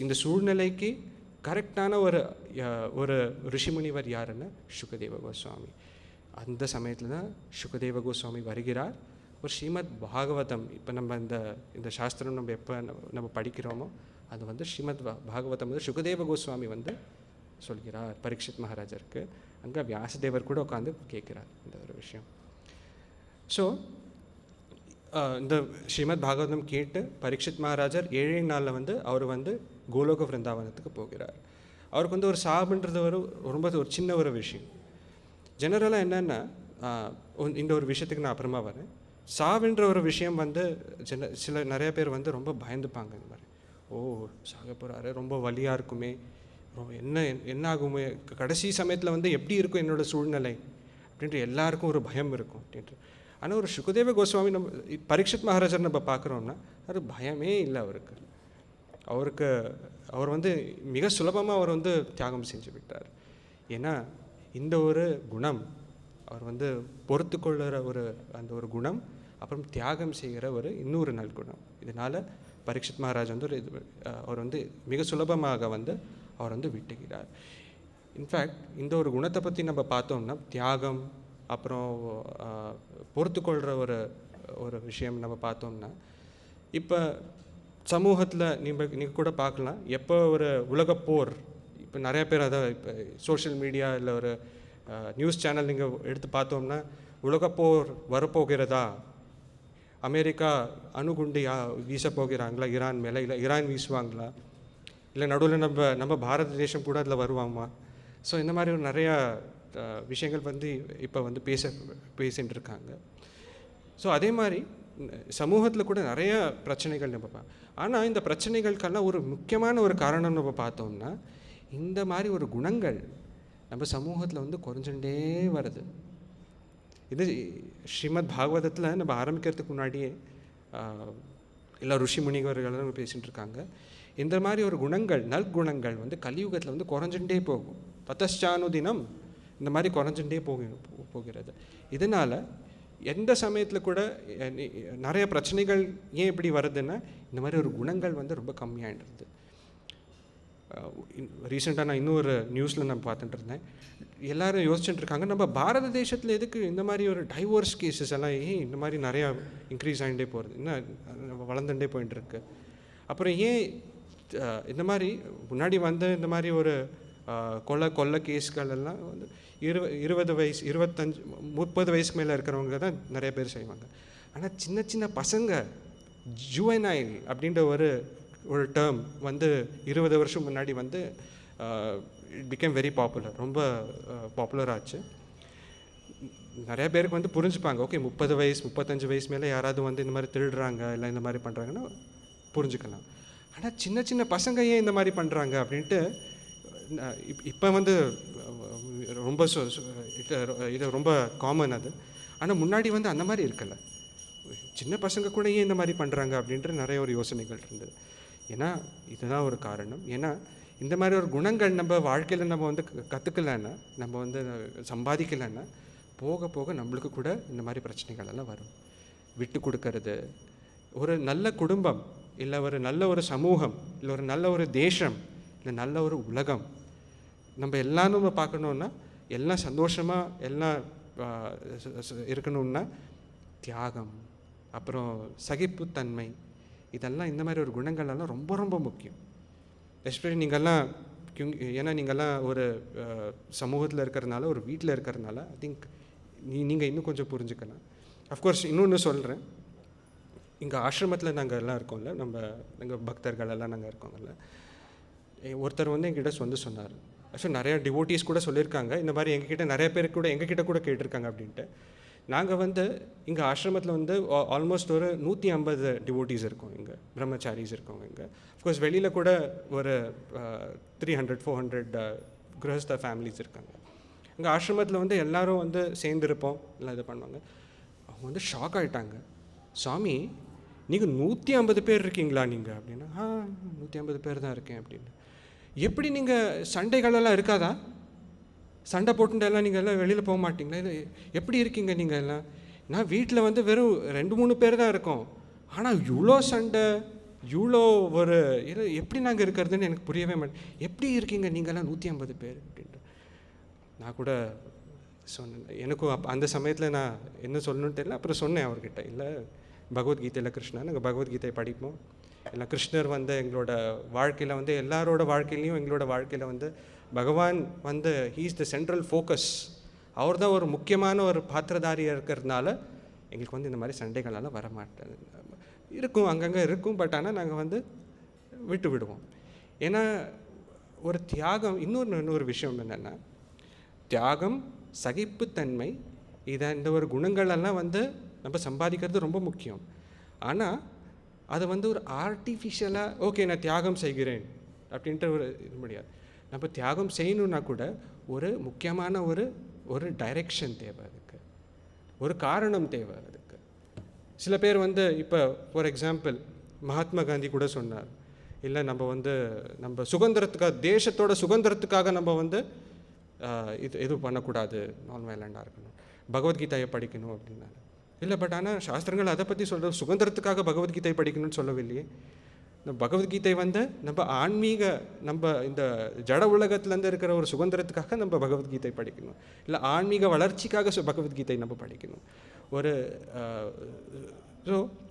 இந்த சூழ்நிலைக்கு கரெக்டான ஒரு ரிஷிமுனிவர் யாருன்னு சுகதேவ கோஸ்வாமி. அந்த சமயத்தில் தான் சுகதேவ கோஸ்வாமி வருகிறார். ஒரு ஸ்ரீமத் பாகவதம், இப்போ நம்ம இந்த சாஸ்திரம் நம்ம எப்போ நம்ம படிக்கிறோமோ அது வந்து ஸ்ரீமத் பாகவதம் வந்து சுகதேவ கோஸ்வாமி வந்து சொல்கிறார் பரீட்சித் மகாராஜருக்கு. அங்கே வியாசதேவர் கூட உட்காந்து கேட்குறார் இந்த ஒரு விஷயம். ஸோ இந்த ஸ்ரீமத் பாகவதம் கேட்டு பரீட்சித் மகாராஜர் 7 நாளில் வந்து அவர் வந்து கோலோக விருந்தாவனத்துக்கு போகிறார். அவருக்கு வந்து ஒரு சாபுன்றது ரொம்ப ஒரு சின்ன ஒரு விஷயம். ஜெனரலாக என்னென்னா, இந்த ஒரு விஷயத்துக்கு நான் அப்புறமா வரேன். சாவுன்ற ஒரு விஷயம் வந்து நிறைய பேர் வந்து ரொம்ப பயந்துப்பாங்க. இந்த மாதிரி சாக போகிறாரு, ரொம்ப வலியாக இருக்குமே, என்ன ஆகுமே, கடைசி சமயத்தில் வந்து எப்படி இருக்கும் என்னோடய சூழ்நிலை அப்படின்ட்டு எல்லாருக்கும் ஒரு பயம் இருக்கும் அப்படின்ட்டு. ஆனால் ஒரு சுகதேவ கோஸ்வாமி பரீட்சித் மகாராஜர் நம்ம பார்க்குறோம்னா அது பயமே இல்லை அவர் வந்து மிக சுலபமாக அவர் வந்து தியாகம் செஞ்சு விட்டார். ஏன்னா இந்த ஒரு குணம், அவர் வந்து பொறுத்து கொள்ளுற அந்த ஒரு குணம், அப்புறம் தியாகம் செய்கிற இன்னொரு நல்குணம், இதனால் பரீட்சித் மகாராஜ் வந்து அவர் வந்து மிக சுலபமாக வந்து அவர் வந்து விட்டுகிறார். இன்ஃபேக்ட் இந்த ஒரு குணத்தை பற்றி நம்ம பார்த்தோம்னா, தியாகம் அப்புறம் பொறுத்துக்கொள்கிற ஒரு விஷயம் நம்ம பார்த்தோம்னா, இப்போ சமூகத்தில் நீங்கள் கூட பார்க்கலாம், எப்போ ஒரு உலகப்போர், இப்போ நிறைய பேர் அதை இப்போ சோஷியல் மீடியா இல்லை ஒரு நியூஸ் சேனல் நீங்கள் எடுத்து பார்த்தோம்னா, உலகப்போர் வரப்போகிறதா, அமெரிக்கா அணுகுண்டு வீச போகிறாங்களா ஈரான் மேலே, இல்லை ஈரான் வீசுவாங்களா, இல்லை நடுவில் நம்ம பாரத தேசம் கூட அதில் வருவாமா. ஸோ இந்த மாதிரி ஒரு நிறையா விஷயங்கள் வந்து இப்போ வந்து பேசிகிட்டு இருக்காங்க. ஸோ அதே மாதிரி சமூகத்தில் கூட நிறைய பிரச்சனைகள் நம்ம ஆனால் இந்த பிரச்சனைகளுக்கெல்லாம் ஒரு முக்கியமான ஒரு காரணம் நம்ம பார்த்தோம்னா, இந்த மாதிரி ஒரு குணங்கள் நம்ம சமூகத்தில் வந்து குறைஞ்சுட்டே வருது. இது ஸ்ரீமத் பாகவதத்தில் நம்ம ஆரம்பிக்கிறதுக்கு முன்னாடியே எல்லா ருஷி முனிவர்களும் பேசிகிட்டு இருக்காங்க. இந்த மாதிரி ஒரு குணங்கள், நற்குணங்கள் வந்து கலியுகத்தில் வந்து குறைஞ்சுட்டே போகும். ததச்சானுதினம் இந்த மாதிரி குறைஞ்சுட்டே போகிறது. இதனால் எந்த சமயத்தில் கூட நிறைய பிரச்சனைகள் ஏன் இப்படி வருதுன்னா, இந்த மாதிரி ஒரு குணங்கள் வந்து ரொம்ப கம்மியாகிடுறது. ரீசெண்டாக நான் இன்னொரு நியூஸில் நான் பார்த்துட்டு இருந்தேன். எல்லோரும் யோசிச்சுட்டு இருக்காங்க, நம்ம பாரத தேசத்தில் எதுக்கு இந்த மாதிரி ஒரு டைவோர்ஸ் கேஸஸ் எல்லாம் ஏன் இந்த மாதிரி நிறையா இன்க்ரீஸ் ஆகிட்டே போகிறது, இன்னும் வளர்ந்துட்டே போயிட்டு இருக்கு. அப்புறம் ஏன் இந்த மாதிரி முன்னாடி வந்து இந்த மாதிரி ஒரு கொலை கேஸ்கள் எல்லாம் வந்து 20 வயசு 25 30 வயசுக்கு மேலே இருக்கிறவங்க தான் நிறைய பேர் செய்வாங்க. ஆனால் சின்ன சின்ன பசங்க ஜுவனைல் அப்படின்ற ஒரு டேர்ம் வந்து 20 வருஷம் முன்னாடி வந்து இட் பிகேம் வெரி பாப்புலர், ரொம்ப பாப்புலர் ஆச்சு. நிறைய பேருக்கு வந்து புரிஞ்சுப்பாங்க, ஓகே 30 வயசு 35 வயசு மேலே யாராவது வந்து இந்த மாதிரி திருடுறாங்க இல்லை இந்த மாதிரி பண்ணுறாங்கன்னா புரிஞ்சுக்கலாம். ஆனால் சின்ன சின்ன பசங்க ஏன் இந்த மாதிரி பண்ணுறாங்க அப்படின்ட்டு இப்போ வந்து ரொம்ப இது ரொம்ப காமன் அது. ஆனால் முன்னாடி வந்து அந்த மாதிரி இருக்கலை. சின்ன பசங்க கூட ஏன் இந்த மாதிரி பண்ணுறாங்க அப்படின்ற நிறைய ஒரு யோசனைகள் இருந்தது. ஏன்னா இதுதான் ஒரு காரணம். ஏன்னா இந்த மாதிரி ஒரு குணங்கள் நம்ம வாழ்க்கையில் நம்ம வந்து கற்றுக்கலைன்னா, நம்ம வந்து சம்பாதிக்கலைன்னா, போக போக நம்மளுக்கு கூட இந்த மாதிரி பிரச்சனைகள் எல்லாம் வரும். விட்டு கொடுக்கறது, ஒரு நல்ல குடும்பம் இல்லை ஒரு நல்ல ஒரு சமூகம் இல்லை ஒரு நல்ல ஒரு தேசம் இல்லை நல்ல ஒரு உலகம் நம்ம எல்லாம் நம்ம பார்க்கணுன்னா, எல்லாம் சந்தோஷமாக எல்லாம் இருக்கணும்னா தியாகம், அப்புறம் சகிப்புத்தன்மை, இதெல்லாம் இந்த மாதிரி ஒரு குணங்கள்லாம் ரொம்ப ரொம்ப முக்கியம். எஸ்பெஷலி நீங்கள்லாம் ஏன்னா நீங்கள்லாம் ஒரு சமூகத்தில் இருக்கிறதுனால, ஒரு வீட்டில் இருக்கிறதுனால ஐ திங்க் நீங்கள் இன்னும் கொஞ்சம் புரிஞ்சுக்கலாம். அஃப்கோர்ஸ் இன்னொன்று சொல்கிறேன், இங்கே ஆசிரமத்தில் நாங்கள் எல்லாம் இருக்கோம்ல, எங்கள் பக்தர்கள் எல்லாம் நாங்கள் இருக்கோங்கல்ல. ஒருத்தர் வந்து எங்கிட்ட சொன்னார், ஆக்சுவலி நிறையா டிவோட்டீஸ் கூட சொல்லியிருக்காங்க, இந்த மாதிரி எங்ககிட்ட நிறைய பேர் கூட எங்ககிட்ட கூட கேட்டிருக்காங்க அப்படின்ட்டு. நாங்கள் வந்து இங்கே ஆசிரமத்தில் வந்து ஆல்மோஸ்ட் ஒரு 150 டிவோட்டீஸ் இருக்கோம், இங்கே பிரம்மச்சாரிஸ் இருக்கோங்க. இங்கே அஃப்கோர்ஸ் வெளியில் கூட ஒரு 300-400 கிரகஸ்த ஃபேமிலிஸ் இருக்காங்க. இங்கே ஆசிரமத்தில் வந்து எல்லோரும் வந்து சேர்ந்துருப்போம், எல்லாம் இது பண்ணுவாங்க. அவங்க வந்து ஷாக் ஆகிட்டாங்க, சாமி நீங்கள் 150 பேர் இருக்கீங்களா நீங்கள் அப்படின்னா, 150 பேர் தான் இருக்கேன் அப்படின்னு. எப்படி நீங்கள் சண்டைகளெல்லாம் இருக்காதா, சண்டை போட்டுட்டு எல்லாம் நீங்கள் எல்லாம் வெளியில் போக மாட்டிங்களா, இல்லை எப்படி இருக்கீங்க நீங்கள் எல்லாம்? நான் வீட்டில் வந்து வெறும் 2-3 பேர் தான் இருக்கோம், ஆனால் இவ்வளோ சண்டை, இவ்வளோ ஒரு இது எப்படி நாங்கள் இருக்கிறதுன்னு எனக்கு புரியவே மாட்டேன். எப்படி இருக்கீங்க நீங்கள்லாம் 150 பேர் அப்படின்ட்டு. நான் கூட சொன்னேன், எனக்கும் அந்த சமயத்தில் நான் என்ன சொல்லணும்னு தெரியல. அப்புறம் சொன்னேன் அவர்கிட்ட, இல்லை பகவத்கீதையில் கிருஷ்ணா, நாங்கள் பகவத்கீதை படிப்போம், இல்லை கிருஷ்ணர் வந்து எங்களோட வாழ்க்கையில் வந்து எல்லாரோட வாழ்க்கையிலையும் எங்களோட வாழ்க்கையில் வந்து பகவான் வந்து he is the central focus, அவர் தான் ஒரு முக்கியமான ஒரு பாத்திரதாரியாக இருக்கிறதுனால எங்களுக்கு வந்து இந்த மாதிரி சண்டைகளெல்லாம் வர மாட்டேன் இருக்கும், அங்கங்கே இருக்கும். பட் ஆனால் நாங்கள் வந்து விட்டு விடுவோம். ஏன்னா ஒரு தியாகம், இன்னொரு விஷயம் என்னென்னா, தியாகம், சகிப்புத்தன்மை, இந்த ஒரு குணங்களெல்லாம் வந்து நம்ம சம்பாதிக்கிறது ரொம்ப முக்கியம். ஆனால் அதை வந்து ஒரு ஆர்டிஃபிஷியலாக ஓகே நான் தியாகம் செய்கிறேன் அப்படின்ட்டு ஒரு இது முடியாது. நம்ம தியாகம் செய்யணுன்னா கூட ஒரு முக்கியமான ஒரு டைரெக்ஷன் தேவை, அதுக்கு ஒரு காரணம் தேவை. அதுக்கு சில பேர் வந்து இப்போ ஃபார் எக்ஸாம்பிள் மகாத்மா காந்தி கூட சொன்னார், இல்லை நம்ம சுதந்திரத்துக்காக, தேசத்தோட சுதந்திரத்துக்காக நம்ம வந்து இது பண்ணக்கூடாது, நான் வயலண்டாக இருக்கணும், பகவத்கீதையை படிக்கணும் அப்படின்னாரு. இல்லை, பட் ஆனால் சாஸ்திரங்கள் அதை பற்றி சொல்கிற சுதந்திரத்துக்காக பகவத்கீதை படிக்கணும்னு சொல்லவில்லையே. பகவத்கீதை வந்து நம்ம ஆன்மீக, நம்ம இந்த ஜட உலகத்துலேருந்து இருக்கிற ஒரு சுதந்திரத்துக்காக நம்ம பகவத்கீதை படிக்கணும், இல்லை ஆன்மீக வளர்ச்சிக்காக பகவத்கீதை நம்ம படிக்கணும்.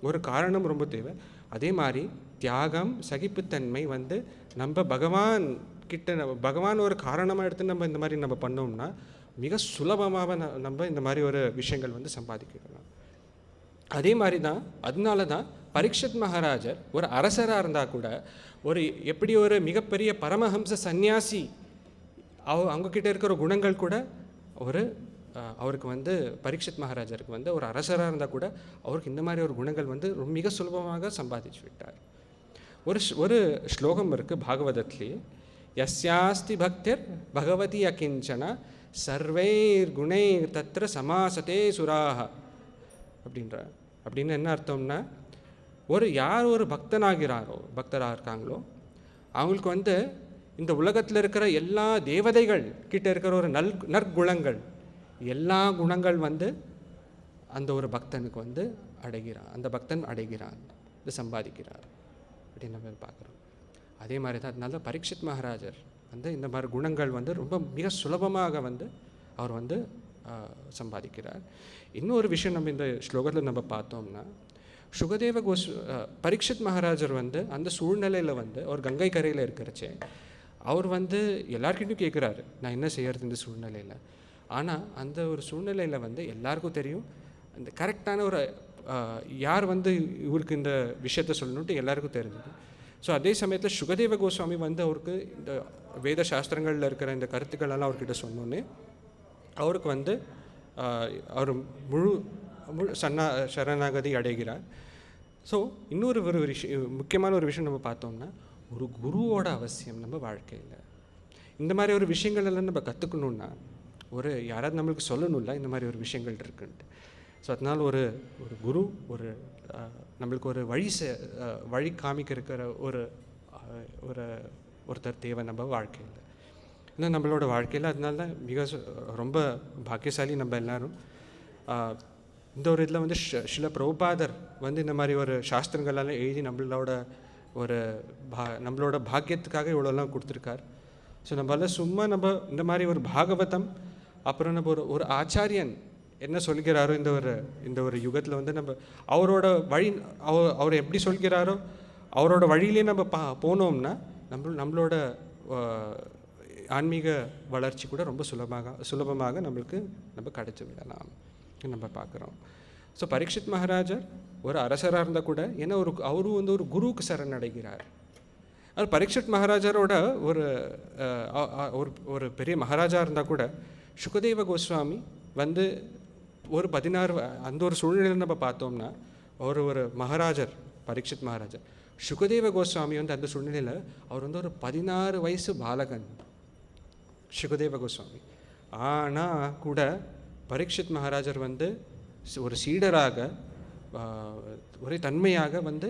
ஒரு காரணம் ரொம்ப தேவை. அதே மாதிரி தியாகம், சகிப்புத்தன்மை வந்து நம்ம பகவான் ஒரு காரணமாக எடுத்து நம்ம இந்த மாதிரி நம்ம பண்ணோம்னா மிக சுலபமாக நம்ம இந்த மாதிரி ஒரு விஷயங்கள் வந்து சம்பாதிக்கலாம். அதே மாதிரி தான், அதனால தான் பரீட்சித் மகாராஜர் ஒரு அரசராக இருந்தால் கூட, எப்படி ஒரு மிகப்பெரிய பரமஹம்ச சந்நியாசி, அவங்கக்கிட்ட இருக்கிற குணங்கள் கூட அவருக்கு வந்து பரீட்சித் மகாராஜருக்கு வந்து ஒரு அரசராக இருந்தால் கூட அவருக்கு இந்த மாதிரி ஒரு குணங்கள் வந்து மிக சுலபமாக சம்பாதிச்சு விட்டார். ஒரு ஸ்லோகம் இருக்குது பாகவதத்திலே, யஸ்யாஸ்தி பக்திர் பகவதி அகிஞ்சன சர்வைர் குணைர் தத்ர சமாசதே சுராக அப்படின்னு என்ன அர்த்தம்னா, யார் ஒரு பக்தராக இருக்காங்களோ அவங்களுக்கு வந்து இந்த உலகத்தில் இருக்கிற எல்லா தேவதைகள் கிட்ட இருக்கிற ஒரு நற்குணங்கள், எல்லா குணங்கள் வந்து அந்த ஒரு பக்தனுக்கு வந்து அந்த பக்தன் அடைகிறான், இது சம்பாதிக்கிறார் அப்படின்னு நம்ம பார்க்குறோம். அதே மாதிரி தான் அதனால பரீட்சித் மகாராஜர் வந்து இந்த மாதிரி குணங்கள் வந்து ரொம்ப மிக சுலபமாக வந்து அவர் வந்து சம்பாதிக்கிறார். இன்னொரு விஷயம் நம்ம இந்த ஸ்லோகத்தில் நம்ம பார்த்தோம்னா, பரீட்சித் மகாராஜர் வந்து அந்த சூழ்நிலையில் வந்து அவர் கங்கை கரையில் இருக்கிறச்சே அவர் வந்து எல்லாருக்கிட்டையும் கேட்குறாரு, நான் என்ன செய்யறது இந்த சூழ்நிலையில். ஆனால் அந்த ஒரு சூழ்நிலையில் வந்து எல்லாருக்கும் தெரியும், அந்த கரெக்டான யார் வந்து இவருக்கு இந்த விஷயத்த சொல்லணுன்ட்டு எல்லாருக்கும் தெரிஞ்சது. ஸோ அதே சமயத்தில் சுகதேவ கோஸ்வாமி வந்து அவருக்கு இந்த வேத சாஸ்திரங்களில் இருக்கிற இந்த கருத்துக்களெல்லாம் அவர்கிட்ட சொன்னோன்னே அவருக்கு வந்து அவர் முழு சரணாகதி அடைகிறார். ஸோ இன்னொரு முக்கியமான ஒரு விஷயம் நம்ம பார்த்தோம்னா, ஒரு குருவோட அவசியம் நம்ம வாழ்க்கையில். இந்த மாதிரி ஒரு விஷயங்கள் எல்லாம் நம்ம கற்றுக்கணுன்னா யாராவது நம்மளுக்கு சொல்லணும்ல இந்த மாதிரி ஒரு விஷயங்கள் இருக்குன்ட்டு. ஸோ அதனால் ஒரு குரு நம்மளுக்கு ஒரு வழி காமிக்க இருக்கிற ஒருத்தர் தேவை நம்ம வாழ்க்கையில். ஏன்னா நம்மளோட வாழ்க்கையில் அதனால தான் ரொம்ப பாக்கியசாலி நம்ம எல்லோரும். இந்த ஒரு இதில் வந்து சில பிரபுபாதர் வந்து இந்த மாதிரி ஒரு சாஸ்திரங்களெல்லாம் எழுதி நம்மளோட பாக்கியத்துக்காக இவ்வளோலாம் கொடுத்துருக்கார். ஸோ நம்மளால் சும்மா நம்ம இந்த மாதிரி ஒரு பாகவதம், அப்புறம் நம்ம ஒரு ஆச்சாரியன் என்ன சொல்கிறாரோ இந்த ஒரு யுகத்தில் வந்து நம்ம அவரோட வழி, அவர் எப்படி சொல்கிறாரோ அவரோட வழியிலே நம்ம போனோம்னா நம்மளோட ஆன்மீக வளர்ச்சி கூட ரொம்ப சுலபமாக நம்ம கிடைச்சி விடலாம் நம்ம பார்க்குறோம். ஸோ பரீட்சித் மகாராஜர் ஒரு அரசராக இருந்தால் கூட, ஏன்னா அவரும் வந்து ஒரு குருவுக்கு சரணடைகிறார். அது பரீட்சித் மகாராஜரோட ஒரு பெரிய மகாராஜா இருந்தால் கூட, சுகதேவ கோஸ்வாமி வந்து ஒரு 16 அந்த ஒரு சூழ்நிலையில் நம்ம பார்த்தோம்னா, ஒரு மகாராஜர் பரீட்சித் மகாராஜர், சுகதேவ கோஸ்வாமி வந்து அந்த சூழ்நிலையில் அவர் வந்து ஒரு 16 வயசு பாலகன் சுகதேவ கோஸ்வாமி. ஆனால் கூட பரீட்சித் மகாராஜர் வந்து ஒரு சீடராக ஒரே தன்மையாக வந்து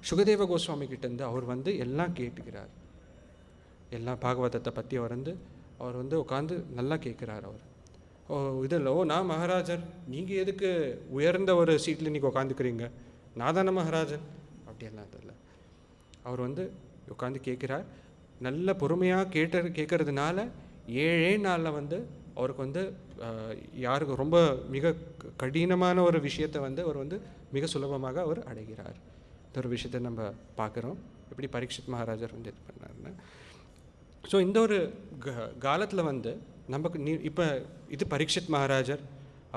சுகதேவ கோஸ்வாமி கிட்டேருந்து அவர் வந்து எல்லாம் கேட்டுக்கிறார். எல்லா பாகவதத்தை பற்றி அவர் வந்து உட்காந்து நல்லா கேட்குறார். இதில் நான் மகாராஜர், நீங்கள் எதுக்கு உயர்ந்த ஒரு சீட்டில் நீங்கள் உட்காந்துக்கிறீங்க, நான் தானே மகாராஜன் அப்படியெல்லாம் தெரியல. அவர் வந்து உட்காந்து கேட்குறார். நல்ல பொறுமையாக கேட்கறதுனால 7 நாளில் வந்து அவருக்கு வந்து யாருக்கு ரொம்ப மிக கடினமான ஒரு விஷயத்தை வந்து அவர் வந்து மிக சுலபமாக அவர் அடைகிறார். இந்த ஒரு விஷயத்தை நம்ம பார்க்குறோம், எப்படி பரீட்சித் மகாராஜர் வந்து இது பண்ணாருன்னு. ஸோ இந்த ஒரு காலத்தில் வந்து நமக்கு இப்போ இது பரீட்சித் மகாராஜர்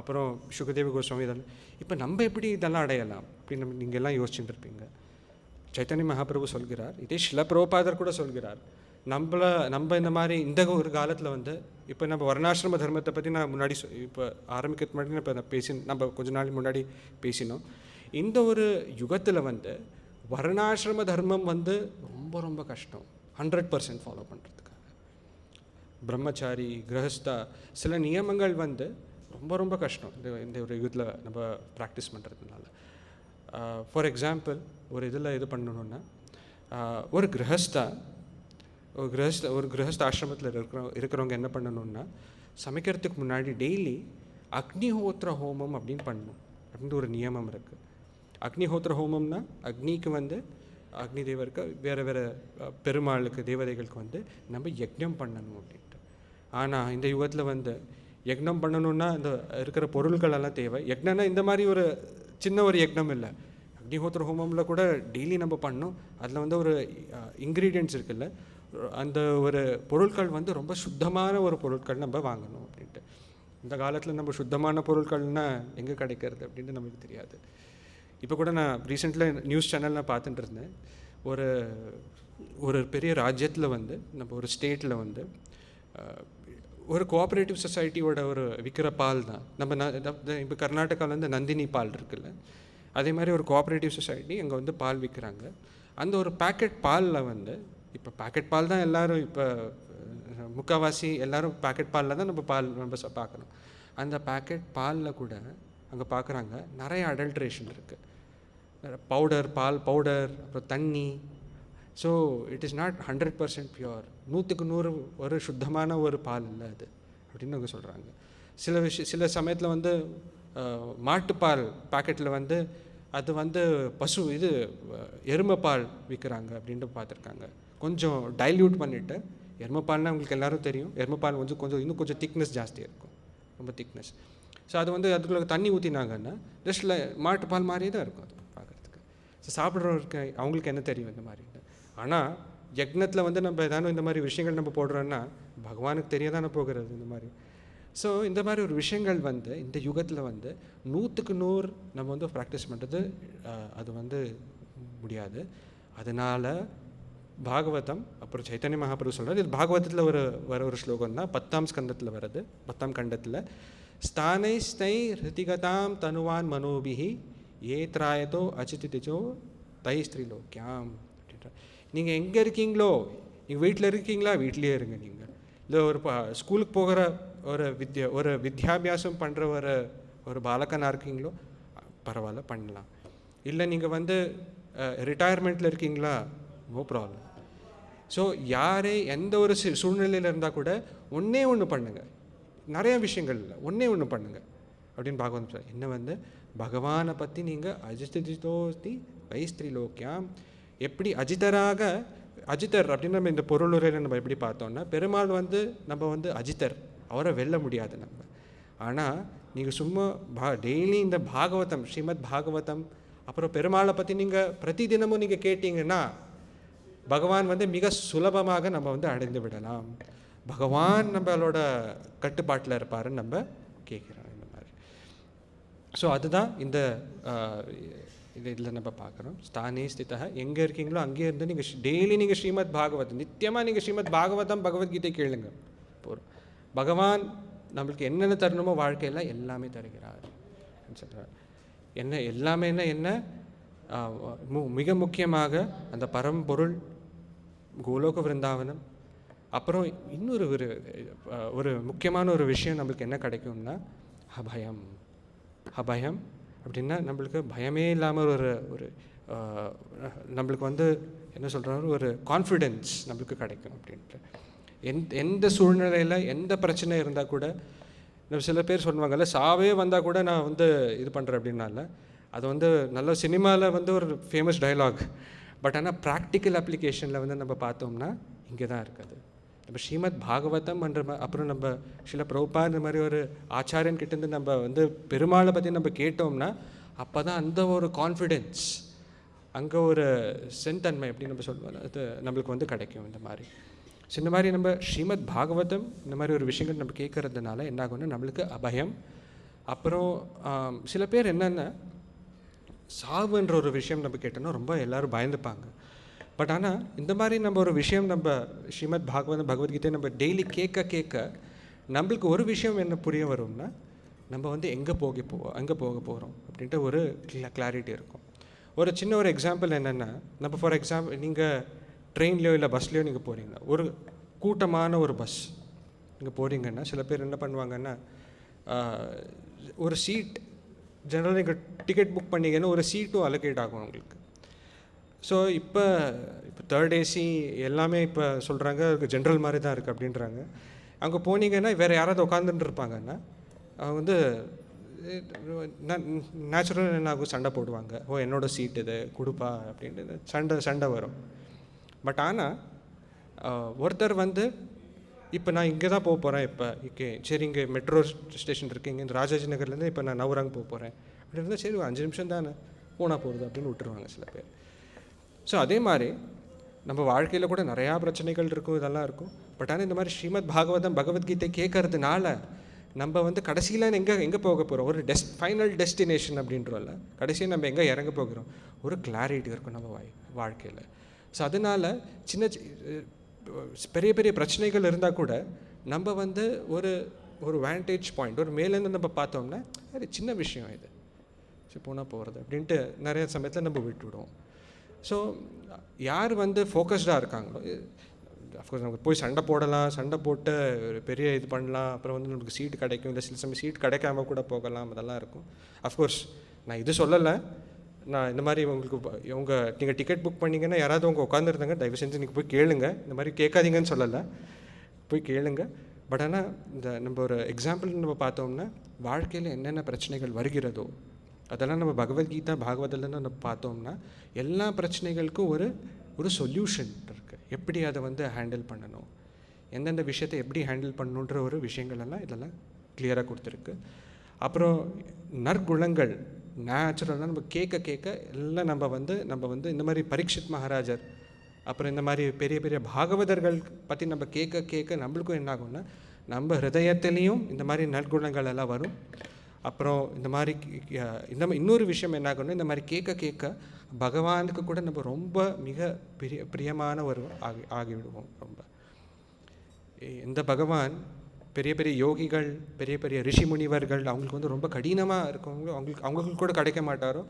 அப்புறம் சுகதேவ கோஸ்வாமி இதெல்லாம். இப்போ நம்ம எப்படி இதெல்லாம் அடையலாம் அப்படின்னு நீங்கள் எல்லாம் யோசிச்சுட்டு இருப்பீங்க. சைத்தன்ய மகாபிரபு சொல்கிறார், இதே சில பிரபுபாதர் கூட சொல்கிறார், நம்ம இந்த மாதிரி இந்த ஒரு காலத்தில் வந்து இப்போ நம்ம வர்ணாசிரம தர்மத்தை பற்றி நான் முன்னாடி இப்போ ஆரம்பிக்கிறதுக்கு முன்னாடி இப்போ நம்ம கொஞ்ச நாள் முன்னாடி பேசினோம். இந்த ஒரு யுகத்தில் வந்து வர்ணாசிரம தர்மம் வந்து ரொம்ப ரொம்ப கஷ்டம் 100% ஃபாலோ பண்ணுறதுக்காக. பிரம்மச்சாரி கிரகஸ்தா சில நியமங்கள் வந்து ரொம்ப ரொம்ப கஷ்டம் இந்த ஒரு யுகத்தில் நம்ம ப்ராக்டிஸ் பண்ணுறதுனால. ஃபார் எக்ஸாம்பிள் ஒரு இதில் இது பண்ணணுன்னா, ஒரு கிரகஸ்த ஆசிரமத்தில் இருக்கிறவங்க என்ன பண்ணணுன்னா, சமைக்கிறதுக்கு முன்னாடி டெய்லி அக்னிஹோத்திர ஹோமம் அப்படின்னு பண்ணணும் அப்படின்னு ஒரு நியமம் இருக்குது. அக்னிஹோத்திர ஹோமம்னா அக்னிக்கு வந்து அக்னி தேவருக்கு வேறு பெருமாளுக்கு தேவதைகளுக்கு வந்து நம்ம யக்ஞம் பண்ணணும் அப்படின்ட்டு. ஆனால் இந்த யுகத்தில் வந்து யக்ஞம் பண்ணணுன்னா இந்த இருக்கிற பொருள்கள் எல்லாம் தேவை. யக்னம்னா இந்த மாதிரி ஒரு சின்ன ஒரு யக்ஞம் இல்லை. அக்னிஹோத்திர ஹோமமில் கூட டெய்லி நம்ம பண்ணணும். அதில் வந்து ஒரு இன்க்ரீடியன்ட்ஸ் இருக்குல்ல, அந்த ஒரு பொருட்கள் வந்து ரொம்ப சுத்தமான ஒரு பொருட்கள் நம்ம வாங்கணும் அப்படின்ட்டு. இந்த காலத்தில் நம்ம சுத்தமான பொருட்கள்னால் எங்கே கிடைக்கிறது அப்படின்ட்டு நமக்கு தெரியாது. இப்போ கூட நான் ரீசெண்டில் நியூஸ் சேனலில் பார்த்துட்டு இருந்தேன். ஒரு பெரிய ராஜ்யத்தில் வந்து நம்ம ஒரு ஸ்டேட்டில் வந்து ஒரு கோஆப்ரேட்டிவ் சொசைட்டியோட ஒரு விற்கிற பால் தான் நம்ம இப்போ கர்நாடகாவில் வந்து நந்தினி பால் இருக்குல்ல, அதே மாதிரி ஒரு கோஆப்ரேட்டிவ் சொசைட்டி அங்கே வந்து பால் விற்கிறாங்க. அந்த ஒரு பேக்கெட் பாலில் வந்து இப்போ பேக்கெட் பால் தான் எல்லோரும் இப்போ முக்கால்வாசி எல்லோரும் பேக்கெட் பாலில் தான் நம்ம பார்க்கணும். அந்த பேக்கெட் பாலில் கூட அங்கே பார்க்குறாங்க நிறைய அடல்ட்ரேஷன் இருக்குது. பவுடர், பால் பவுடர், அப்புறம் தண்ணி. So it is not 100% pure. 100க்கு 100 ஒரு சுத்தமான ஒரு பால் இல்லை அது அப்படின்னு அவங்க சொல்கிறாங்க. சில சமயத்தில் வந்து மாட்டுப்பால் பேக்கெட்டில் வந்து அது வந்து எருமை பால் விற்கிறாங்க அப்படின்ட்டு பார்த்துருக்காங்க. கொஞ்சம் டைல்யூட் பண்ணிவிட்டு, எருமை பால்னால் உங்களுக்கு எல்லோரும் தெரியும், எருமை பால் இன்னும் கொஞ்சம் திக்னஸ் ஜாஸ்தியாக இருக்கும், ரொம்ப திக்னஸ். ஸோ அது வந்து அதுக்குள்ள தண்ணி ஊற்றினாங்கன்னா ஜஸ்ட்டில் மாட்டுப்பால் மாதிரியே தான் இருக்கும் அது பார்க்குறதுக்கு. ஸோ சாப்பிட்றவருக்கு அவங்களுக்கு என்ன தெரியும் இந்த மாதிரி. ஆனால் யக்னத்தில் வந்து நம்ம ஏதாவது இந்த மாதிரி விஷயங்கள் நம்ம போடுறோன்னா பகவானுக்கு தெரியதானே போகிறது இந்த மாதிரி. ஸோ இந்த மாதிரி ஒரு விஷயங்கள் வந்து இந்த யுகத்தில் வந்து 100க்கு 100 நம்ம வந்து ப்ராக்டிஸ் பண்ணுறது அது வந்து முடியாது. அதனால் பாகவதம், அப்புறம் சைத்தன்ய மகாபிரபு சொல்கிறது, இது பாகவதத்தில் ஒரு ஸ்லோகம் தான், 10ஆம் ஸ்கந்தத்தில் வருது, 10ஆம் கண்டத்தில். ஸ்தானை ஸ்தை ஹிருதிகதாம் தனுவான் மனோபிஹி ஏத்ராயதோ அச்சிதிஜோ தை ஸ்திரீலோக்கியாம் அப்படின்ற. நீங்கள் எங்கே இருக்கீங்களோ, நீங்கள் வீட்டில் இருக்கீங்களா, வீட்லேயே இருங்க. நீங்கள் இல்லை ஒரு ஸ்கூலுக்கு போகிற ஒரு வித்யாபியாசம் பண்ணுற ஒரு பாலகனாக இருக்கீங்களோ பரவாயில்ல பண்ணலாம். இல்லை நீங்கள் வந்து ரிட்டையர்மெண்ட்டில் இருக்கீங்களா, நோ ப்ராப்ளம். ஸோ யாரே எந்த ஒரு சூழ்நிலையில் இருந்தால் கூட ஒன்றே ஒன்று பண்ணுங்கள், நிறைய விஷயங்கள் இல்லை, ஒன்று பண்ணுங்கள் அப்படின்னு பாகவதம் சொல்ல. என்ன வந்து பகவானை பற்றி நீங்கள் அஜிதோஸ்தி வைஸ்திரிலோக்கியாம், எப்படி அஜிதர் அப்படின்னு நம்ம இந்த பொருளுரையில் நம்ம எப்படி பார்த்தோம்னா, பெருமாள் வந்து நம்ம வந்து அஜிதர், அவரை வெல்ல முடியாது நம்ம. ஆனால் நீங்கள் சும்மா டெய்லி இந்த பாகவதம், ஸ்ரீமத் பாகவதம், அப்புறம் பெருமாளை பற்றி நீங்கள் பிரதி தினமும் நீங்கள் கேட்டிங்கன்னா பகவான் வந்து மிக சுலபமாக நம்ம வந்து அடைந்து விடலாம். பகவான் நம்மளோட கட்டுப்பாட்டில் இருப்பாருன்னு நம்ம கேட்குறோம் இந்த மாதிரி. ஸோ அதுதான் இந்த இதில் நம்ம பார்க்குறோம். ஸ்தானே ஸ்திதா, எங்கே இருக்கீங்களோ அங்கேயே இருந்து நீங்கள் டெய்லி நீங்கள் ஸ்ரீமத் பாகவதம், நித்தியமாக நீங்கள் ஸ்ரீமத் பாகவதம் பகவத்கீதை கேளுங்க போகிறோம். பகவான் நம்மளுக்கு என்னென்ன தரணுமோ வாழ்க்கையில் எல்லாமே தருகிறார் சொல்கிறார். எல்லாமே என்ன மிக முக்கியமாக அந்த பரம்பொருள் கோலோக விருந்தாவனம். அப்புறம் இன்னொரு ஒரு முக்கியமான ஒரு விஷயம் நம்மளுக்கு என்ன கிடைக்கும்னா அபயம் அப்படின்னா நம்மளுக்கு பயமே இல்லாமல் ஒரு நம்மளுக்கு வந்து என்ன சொல்கிறாரு, ஒரு கான்ஃபிடென்ஸ் நம்மளுக்கு கிடைக்கும் அப்படின்ட்டு. எந்த சூழ்நிலையில் எந்த பிரச்சனை இருந்தால் கூட, நம்ம சில பேர் சொல்லுவாங்கல்ல, சாவே வந்தால் கூட நான் வந்து இது பண்ணுறேன் அப்படின்னால, அது வந்து நல்ல சினிமாவில் வந்து ஒரு ஃபேமஸ் டயலாக். பட் ஆனால் ப்ராக்டிக்கல் அப்ளிகேஷனில் வந்து நம்ம பார்த்தோம்னா இங்கே தான் இருக்குது. நம்ம ஸ்ரீமத் பாகவதம் அப்புறம் நம்ம சில பிரபுபா இந்த மாதிரி ஒரு ஆச்சாரியன் கிட்டேருந்து நம்ம வந்து பெருமாளை பற்றி நம்ம கேட்டோம்னா அப்போ தான் அந்த ஒரு கான்ஃபிடென்ஸ், அங்கே ஒரு செந்தன்மை எப்படி நம்ம சொல்லுவோம், அது நம்மளுக்கு வந்து கிடைக்கும் இந்த மாதிரி. ஸோ இந்த மாதிரி நம்ம ஸ்ரீமத் பாகவதம் இந்த மாதிரி ஒரு விஷயங்கள் நம்ம கேட்கறதுனால என்ன ஆகும்னா நம்மளுக்கு அபயம், அப்புறம் சில பேர் என்னென்னா சாவுன்ற ஒரு விஷயம் நம்ம கேட்டோன்னா ரொம்ப எல்லோரும் பயந்துப்பாங்க. பட் ஆனால் இந்த மாதிரி நம்ம ஒரு விஷயம் நம்ம ஸ்ரீமத் பாகவதம் பகவத்கீதை நம்ம டெய்லி கேட்க கேட்க நம்மளுக்கு ஒரு விஷயம் என்ன புரிய வரும்னா, நம்ம வந்து எங்கே போக போகிறோம் அப்படின்ட்டு ஒரு கிளாரிட்டி இருக்கும். ஒரு சின்ன ஒரு எக்ஸாம்பிள் என்னென்னா, நம்ம ஃபார் எக்ஸாம்பிள் நீங்கள் ட்ரெயின்லையோ இல்லை பஸ்லேயோ நீங்கள் போகிறீங்கன்னா, ஒரு கூட்டமான ஒரு பஸ் நீங்கள் போகிறீங்கன்னா, சில பேர் என்ன பண்ணுவாங்கன்னா, ஒரு சீட் ஜெனரல் நீங்கள் டிக்கெட் புக் பண்ணிங்கன்னா ஒரு சீட்டும் அலோகேட் ஆகும் உங்களுக்கு. ஸோ இப்போ 3rd AC எல்லாமே இப்போ சொல்கிறாங்க ஜென்ரல் மாதிரி தான் இருக்குது அப்படின்றாங்க. அங்கே போனீங்கன்னா வேறு யாராவது உட்காந்துட்டு இருப்பாங்கன்னா அவங்க வந்து நேச்சுரல் என்ன ஆகும், சண்டை போடுவாங்க. ஓ என்னோடய சீட் இது கொடுப்பா அப்படின்ட்டு சண்டை வரும். பட் ஆனால் ஒருத்தர் வந்து இப்போ நான் இங்கே தான் போக போகிறேன், இப்போ சரி இங்கே மெட்ரோ ஸ்டேஷன் இருக்குது, இங்கே இந்த ராஜாஜி நகர்லேருந்து இப்போ நான் நவரங் போக போகிறேன் அப்படின்னு இருந்தால் சரி 5 நிமிஷம் தானே போனால் போகிறது அப்படின்னு விட்டுருவாங்க சில பேர். ஸோ அதே மாதிரி நம்ம வாழ்க்கையில் கூட நிறையா பிரச்சனைகள் இருக்கும், இதெல்லாம் இருக்கும். பட் ஆனால் இந்த மாதிரி ஸ்ரீமத் பாகவதம் பகவத்கீதை கேட்கறதுனால நம்ம வந்து கடைசியில் எங்கே போக போகிறோம், ஒரு ஃபைனல் டெஸ்டினேஷன் அப்படின்றோம்ல, கடைசியாக நம்ம எங்கே இறங்க போகிறோம், ஒரு கிளாரிட்டி இருக்கும் நம்ம வாழ்க்கையில். ஸோ அதனால் பெரிய பெரிய பிரச்சனைகள் இருந்தால் கூட நம்ம வந்து ஒரு வேண்டேஜ் பாயிண்ட், ஒரு மேலேருந்து நம்ம பார்த்தோம்னா அது சின்ன விஷயம் இது, சரி போனால் போகிறது அப்படின்ட்டு நிறைய சமயத்தில் நம்ம விட்டுவிடுவோம். ஸோ யார் வந்து ஃபோக்கஸ்டாக இருக்காங்களோ, அஃப்கோர்ஸ் நமக்கு போய் சண்டை போடலாம், சண்டை போட்டு ஒரு பெரிய இது பண்ணலாம், அப்புறம் வந்து நமக்கு சீட்டு கிடைக்கும், இல்லை சில சமயம் சீட் கிடைக்காம கூட போகலாம், அதெல்லாம் இருக்கும். அஃப்கோர்ஸ் நான் இது சொல்லலை, நான் இந்த மாதிரி நீங்கள் டிக்கெட் புக் பண்ணிங்கன்னா யாராவது உட்காந்துருந்தாங்க தயவு செஞ்சு நீங்கள் போய் கேளுங்க, இந்த மாதிரி கேட்காதீங்கன்னு சொல்லலை, போய் கேளுங்க. பட் ஆனால் இந்த நம்ம ஒரு எக்ஸாம்பிள் நம்ம பார்த்தோம்னா வாழ்க்கையில் என்னென்ன பிரச்சனைகள் வருகிறதோ அதெல்லாம் நம்ம பகவத்கீதா பாகவதத்தில் நம்ம பார்த்தோம்னா எல்லா பிரச்சனைகளுக்கும் ஒரு சொல்யூஷன் இருக்குது. எப்படி அதை வந்து ஹேண்டில் பண்ணணும், எந்தெந்த விஷயத்தை எப்படி ஹேண்டில் பண்ணணுன்ற ஒரு விஷயங்களெல்லாம் இதெல்லாம் கிளியராக கொடுத்துருக்கு. அப்புறம் நற்குணங்கள் நேச்சுரலாக நம்ம கேட்க எல்லாம் நம்ம வந்து இந்த மாதிரி பரீட்சித் மகாராஜர் அப்புறம் இந்த மாதிரி பெரிய பெரிய பாகவதர்கள் பற்றி நம்ம கேட்க நம்மளுக்கும் என்ன ஆகும்னா நம்ம ஹிருதயத்துலேயும் இந்த மாதிரி நற்குணங்கள் எல்லாம் வரும். அப்புறம் இந்த மாதிரி இன்னொரு விஷயம் என்ன ஆகும்னா, இந்த மாதிரி கேட்க பகவானுக்கு கூட நம்ம ரொம்ப மிக பிரியமான ஒரு ஆகிவிடுவோம். ரொம்ப இந்த பகவான் பெரிய பெரிய யோகிகள், பெரிய பெரிய ரிஷி முனிவர்கள், அவங்களுக்கு வந்து ரொம்ப கடினமாக இருக்கவங்க, அவங்களுக்கு கூட கிடைக்க மாட்டாரோ.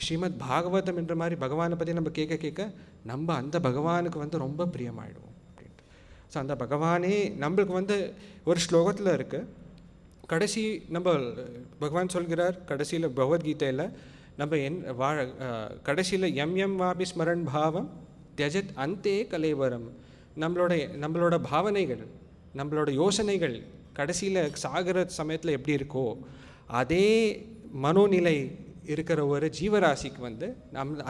ஸ்ரீமத் பாகவதம் என்ற மாதிரி பகவானை பற்றி நம்ம கேட்க நம்ம அந்த பகவானுக்கு வந்து ரொம்ப பிரியமாயிடுவோம் அப்படின்ட்டு. ஸோ அந்த பகவானே நம்மளுக்கு வந்து ஒரு ஸ்லோகத்தில் இருக்குது, கடைசி நம்ம பகவான் சொல்கிறார் கடைசியில் பகவத்கீதையில் நம்ம கடைசியில் எம் வாபி ஸ்மரன் பாவம் தியஜத் அந்தே கலேவரம். நம்மளோட பாவனைகள், நம்மளோட யோசனைகள் கடைசியில் சாகிற சமயத்தில் எப்படி இருக்கோ அதே மனோநிலை இருக்கிற ஒரு ஜீவராசிக்கு வந்து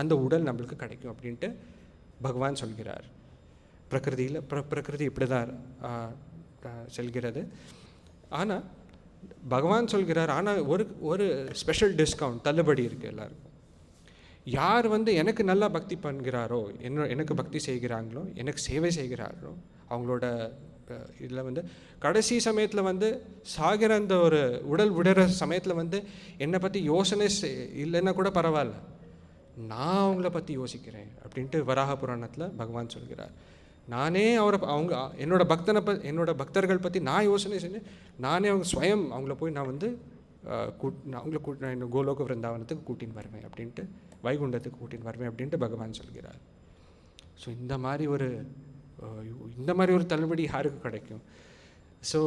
அந்த உடல் நம்மளுக்கு கிடைக்கும் அப்படின்ட்டு பகவான் சொல்கிறார். பிரகிருதி இப்படி தான் செல்கிறது. ஆனால் பகவான் சொல்கிறார், ஆனால் ஒரு ஸ்பெஷல் டிஸ்கவுண்ட், தள்ளுபடி இருக்குது எல்லாருக்கும். யார் வந்து எனக்கு நல்லா பக்தி பண்ணுகிறாரோ, எனக்கு பக்தி செய்கிறாங்களோ, எனக்கு சேவை செய்கிறாரோ, அவங்களோட இதில் வந்து கடைசி சமயத்தில் வந்து சாகிற அந்த ஒரு உடல் விடுற சமயத்தில் வந்து என்னை பற்றி யோசனை இல்லைன்னா கூட பரவாயில்ல, நான் அவங்கள பற்றி யோசிக்கிறேன் அப்படின்ட்டு வராக புராணத்தில் பகவான் சொல்கிறார். நானே என்னோட பக்தர்கள் பற்றி நான் யோசனை செஞ்சேன், நானே அவங்கள போய் நான் வந்து அவங்கள கோலோக விருந்தாவனத்துக்கு கூட்டின்னு வருவேன் அப்படின்ட்டு, வைகுண்டத்துக்கு கூட்டின்னு வருவேன் அப்படின்ட்டு பகவான் சொல்கிறார். ஸோ இந்த மாதிரி ஒரு தள்ளுபடி யாருக்கு கிடைக்கும்? ஸோ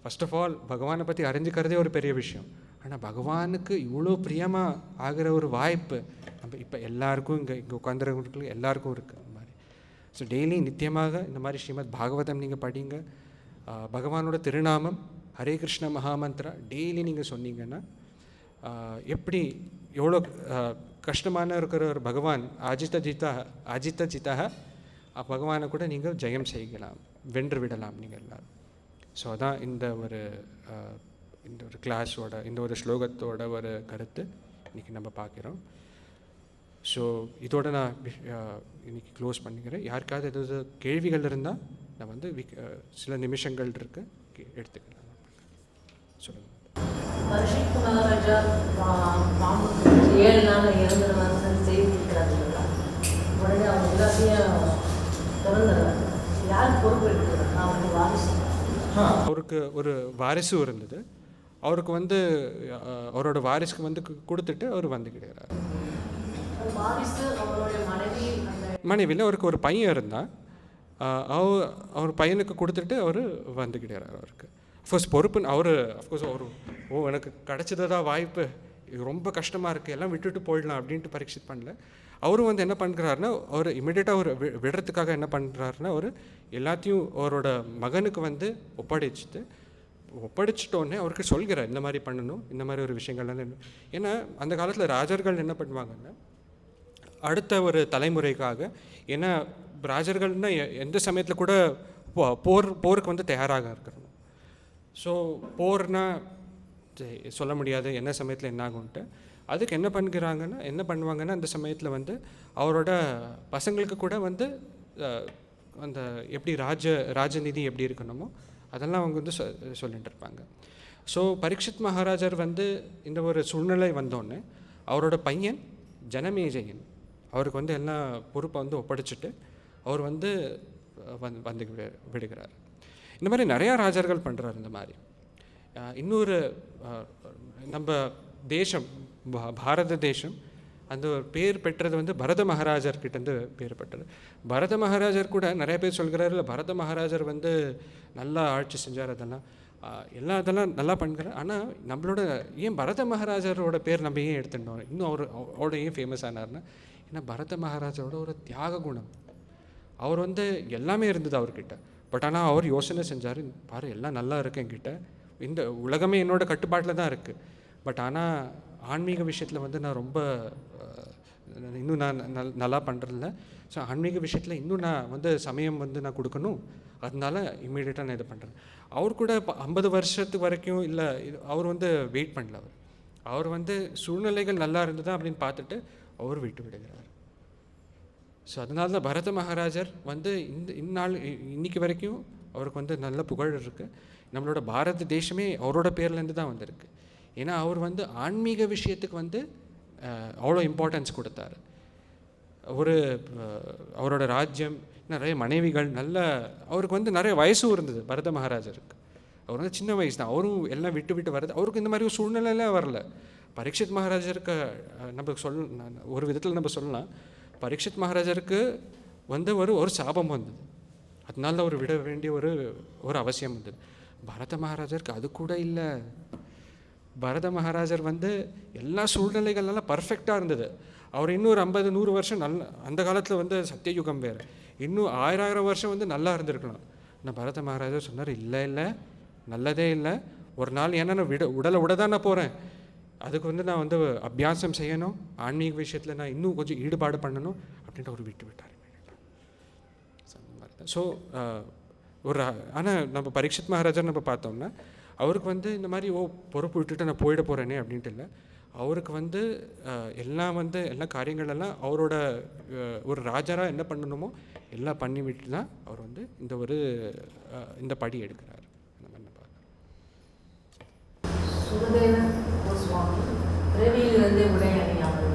ஃபர்ஸ்ட் ஆஃப் ஆல் பகவானை பற்றி அறிஞ்சிக்கிறதே ஒரு பெரிய விஷயம். ஆனால் பகவானுக்கு இவ்வளோ பிரியமாக ஆகிற ஒரு வாய்ப்பு நம்ம இப்போ எல்லாருக்கும் இங்கே உட்காந்துருக்கிறவங்களுக்கு எல்லாருக்கும் இருக்குது. அந்த மாதிரி ஸோ டெய்லி நித்தியமாக இந்த மாதிரி ஸ்ரீமத் பாகவதம் நீங்கள் படிங்க. பகவானோட திருநாமம் ஹரே கிருஷ்ண மகாமந்திரா டெய்லி நீங்கள் சொன்னீங்கன்னா எவ்வளோ கஷ்டமான இருக்கிற ஒரு பகவான் அஜித ஜிதா பகவானை கூட நீங்கள் ஜெயம் செய்யலாம், வென்று விடலாம் நீங்கள் எல்லாரும். ஸோ அதான் இந்த ஒரு கிளாஸோட இந்த ஒரு ஸ்லோகத்தோட ஒரு கருத்து இன்றைக்கி நம்ம பார்க்குறோம். ஸோ இதோட நான் இன்றைக்கி க்ளோஸ் பண்ணிக்கிறேன். யாருக்காவது ஏதாவது கேள்விகள் இருந்தால் நான் வந்து சில நிமிஷங்கள் இருக்குது எடுத்துக்கலாம். சொல்லுங்கள். பரிஷித் மகாராஜா பாம்பு 7 நாள் இறந்துடுவாங்கன்னு செய்தி இருக்கிறாங்க. உடனே அவங்க எல்லாத்தையும் திறந்துடுறாங்க. யார் பொறுப்பு எடுக்கிறாங்க? அவங்க வாரிசு. அவருக்கு ஒரு வாரிசு இருந்தது. அவருக்கு வந்து அவரோட வாரிசுக்கு வந்து கொடுத்துட்டு அவர் வந்து கிடையாது. வாரிசு அவருடைய மனைவியில் அவருக்கு ஒரு பையன் இருந்தான். அவர் பையனுக்கு கொடுத்துட்டு அவர் வந்து கிடையாது. அவருக்கு அஃப்கோர்ஸ் பொறுப்பு அவர் அஃப்கோர்ஸ் அவர் எனக்கு கிடச்சதா வாய்ப்பு, இது ரொம்ப கஷ்டமாக இருக்குது, எல்லாம் விட்டுட்டு போயிடலாம் அப்படின்ட்டு பரீட்சித் பண்ணல. அவரும் வந்து என்ன பண்ணுறாருன்னா, அவர் இமிடியேட்டாக அவர் விடுறதுக்காக என்ன பண்ணுறாருன்னா, அவர் எல்லாத்தையும் அவரோட மகனுக்கு வந்து ஒப்படைச்சிட்டோன்னே அவருக்கு சொல்கிறார், இந்த மாதிரி பண்ணணும், இந்த மாதிரி ஒரு விஷயங்கள்லாம். ஏன்னா அந்த காலத்தில் ராஜர்கள் என்ன பண்ணுவாங்கன்னா, அடுத்த ஒரு தலைமுறைக்காக, ஏன்னா ராஜர்கள்னால் எந்த சமயத்தில் கூட போருக்கு வந்து தயாராக இருக்கணும். ஸோ போர்னால் சொல்ல முடியாது என்ன சமயத்தில் என்ன ஆகும்ன்ட்டு. அதுக்கு என்ன பண்ணுவாங்கன்னா அந்த சமயத்தில் வந்து அவரோட பசங்களுக்கு கூட வந்து அந்த எப்படி ராஜநிதி எப்படி இருக்கணுமோ அதெல்லாம் அவங்க வந்து சொல்லிட்டு இருப்பாங்க. ஸோ பரீட்சித் மகாராஜர் வந்து இந்த ஒரு சூழ்நிலை வந்தோடனே அவரோட பையன் ஜனமேஜயன் அவருக்கு வந்து எல்லா பொறுப்பை வந்து ஒப்படைச்சிட்டு அவர் வந்து வந்து விடுகிறார். இந்த மாதிரி நிறையா ராஜர்கள் பண்ணுறாரு. இந்த மாதிரி இன்னொரு நம்ம தேசம் பாரத தேசம் அந்த பேர் பெற்றது வந்து பரத மகாராஜர்கிட்டேருந்து பேர் பெற்றது. பரத மகாராஜர் கூட நிறைய பேர் சொல்கிறாரு, இல்லை பரத மகாராஜர் வந்து நல்லா ஆட்சி செஞ்சார், அதெல்லாம் நல்லா பண்ணுறாரு. ஆனால் நம்மளோட ஏன் பரத மகாராஜரோட பேர் நம்ம ஏன் எடுத்துட்டோம், இன்னும் அவரோட ஏன் ஃபேமஸ் ஆனார்னா, ஏன்னா பரத மகாராஜரோட ஒரு தியாக குணம். அவர் வந்து எல்லாமே இருந்தது அவர்கிட்ட. பட் ஆனால் அவர் யோசனை செஞ்சார், பாரு எல்லாம் நல்லா இருக்கு என்கிட்ட, இந்த உலகமே என்னோட கட்டுப்பாட்டில் தான் இருக்குது. பட் ஆனால் ஆன்மீக விஷயத்தில் வந்து நான் ரொம்ப இன்னும் நான் நல்லா பண்ணுறதில்ல. ஸோ ஆன்மீக விஷயத்தில் இன்னும் நான் வந்து சமயம் வந்து நான் கொடுக்கணும், அதனால இம்மீடியட்டாக நான் இது பண்ணுறேன். அவர் கூட 50 வருஷத்துக்கு வரைக்கும் இல்லை, அவர் வந்து வெயிட் பண்ணல. அவர் வந்து சூழ்நிலைகள் நல்லா இருந்ததா அப்படின்னு பார்த்துட்டு அவர் விட்டு விடுகிறார். ஸோ அதனால தான் பரத மகாராஜர் வந்து இன்னைக்கு வரைக்கும் அவருக்கு வந்து நல்ல புகழ் இருக்குது. நம்மளோட பாரத தேசமே அவரோட பேர்லேருந்து தான் வந்திருக்கு. ஏன்னா அவர் வந்து ஆன்மீக விஷயத்துக்கு வந்து அவ்வளோ இம்பார்ட்டன்ஸ் கொடுத்தாரு. அவரோட ராஜ்யம், நிறைய மனைவிகள், அவருக்கு வந்து நிறைய வயசும் இருந்தது பரத மகாராஜருக்கு. அவர் வந்து சின்ன வயசு தான், அவரும் எல்லாம் விட்டு வருது. அவருக்கு இந்த மாதிரி ஒரு சூழ்நிலையெல்லாம் வரல. பரீட்சித் மகாராஜருக்கு நம்ம ஒரு விதத்தில் நம்ம சொல்லலாம், பரீட்சித் மகாராஜருக்கு வந்து ஒரு சாபம் வந்தது, அதனால அவர் விட வேண்டிய ஒரு அவசியம் வந்தது. பரத மகாராஜருக்கு அது கூட இல்லை. பரத மகாராஜர் வந்து எல்லா சூழ்நிலைகள்லாம் பர்ஃபெக்டாக இருந்தது. அவர் இன்னொரு 50-100 வருஷம் அந்த காலத்தில் வந்து சத்தியயுகம் வேறு, இன்னும் 1000 வருஷம் வந்து நல்லா இருந்திருக்கலாம். ஆனால் பரத மகாராஜர் சொன்னார், இல்லை நல்லதே இல்லை, ஒரு நாள் ஏன்னா நான் உடலை தான் நான் போகிறேன், அதுக்கு வந்து நான் வந்து அபியாசம் செய்யணும், ஆன்மீக விஷயத்தில் நான் இன்னும் கொஞ்சம் ஈடுபாடு பண்ணணும் அப்படின்ட்டு அவர் விட்டார். ஸோ ஆனால் நம்ம பரீட்சித் மகாராஜர் நம்ம பார்த்தோம்னா அவருக்கு வந்து இந்த மாதிரி பொறுப்பு விட்டுட்டு நான் போயிட போகிறேனே அப்படின்ட்டு இல்லை. அவருக்கு வந்து எல்லா காரியங்களெல்லாம் அவரோட ஒரு ராஜாராக என்ன பண்ணணுமோ எல்லாம் பண்ணி விட்டு தான் அவர் வந்து இந்த படி எடுக்கிறார். நம்ம பார்க்கலாம். சுகதேவ கோஸ்வாமி பிறவியிலிருந்தே உடையணியாமல்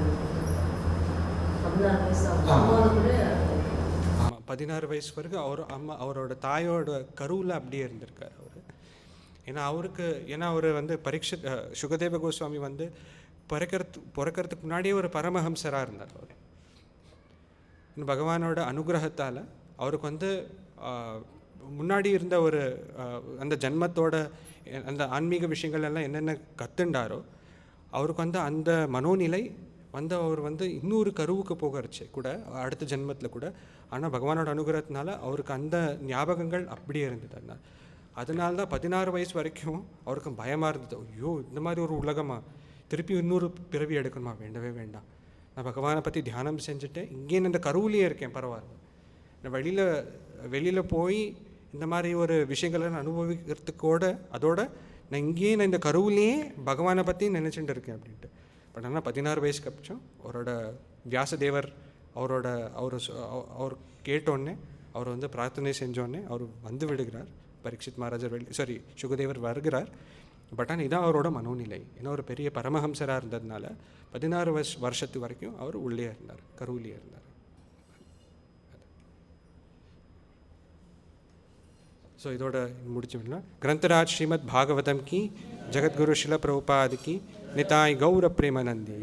16 வயசு வரைக்கும் அவரோட தாயோட கருவில் அப்படியே இருந்திருக்கார் அவர். ஏன்னா அவர் வந்து சுகதேவ கோஸ்வாமி வந்து பிறக்கிறதுக்கு முன்னாடியே ஒரு பரமஹம்சராக இருந்தார். அவர் பகவானோட அனுகிரகத்தால் அவருக்கு வந்து முன்னாடி இருந்த அந்த ஜன்மத்தோட அந்த ஆன்மீக விஷயங்கள் எல்லாம் என்னென்ன கற்றுண்டாரோ அவருக்கு வந்து அந்த மனோநிலை வந்து அவர் வந்து இன்னொரு கருவுக்கு போகிறச்சு கூட அடுத்த ஜென்மத்தில் கூட. ஆனால் பகவானோட அனுகிரகத்தினால அவருக்கு அந்த ஞாபகங்கள் அப்படியே இருந்தது. அதனால தான் 16 வயசு வரைக்கும் அவருக்கு பயமாக இருந்தது. ஐயோ, இந்த மாதிரி ஒரு உலகமாக திருப்பி இன்னொரு பிறவி எடுக்கணுமா? வேண்டவே வேண்டாம், நான் பகவானை பற்றி தியானம் செஞ்சுட்டு இங்கே இந்த கருவிலேயே இருக்கேன், பரவாயில்ல. நான் வெளியில் போய் இந்த மாதிரி ஒரு விஷயங்களை நான் அனுபவிக்கிறதுக்கோட அதோட நான் இங்கேயே நான் இந்த கருவிலேயே பகவானை பற்றி நினச்சிட்டு இருக்கேன் அப்படின்ட்டு. பட் ஆனால் 16 வயசுக்கு அப்புறம் அவரோட வியாசதேவர் அவர் கேட்டோடனே அவர் வந்து பிரார்த்தனை செஞ்சோடனே அவர் வந்து விடுகிறார். பரீட்சித் மகாராஜர் சுகதேவர் வருகிறார். பட் ஆனால் இதான் அவரோட மனோநிலை. ஏன்னா ஒரு பெரிய பரமஹம்சராக இருந்ததுனால 16 வருஷத்து வரைக்கும் அவர் உள்ளே இருந்தார், கருவிலே இருந்தார். ஸோ இதோட முடிச்சுன்னா, கிரந்தராஜ் ஸ்ரீமத் பாகவதம் கி, ஜெகத்குரு ஷில பிரபுபாத் கி, நிதாய் கௌர பிரேமானந்தி.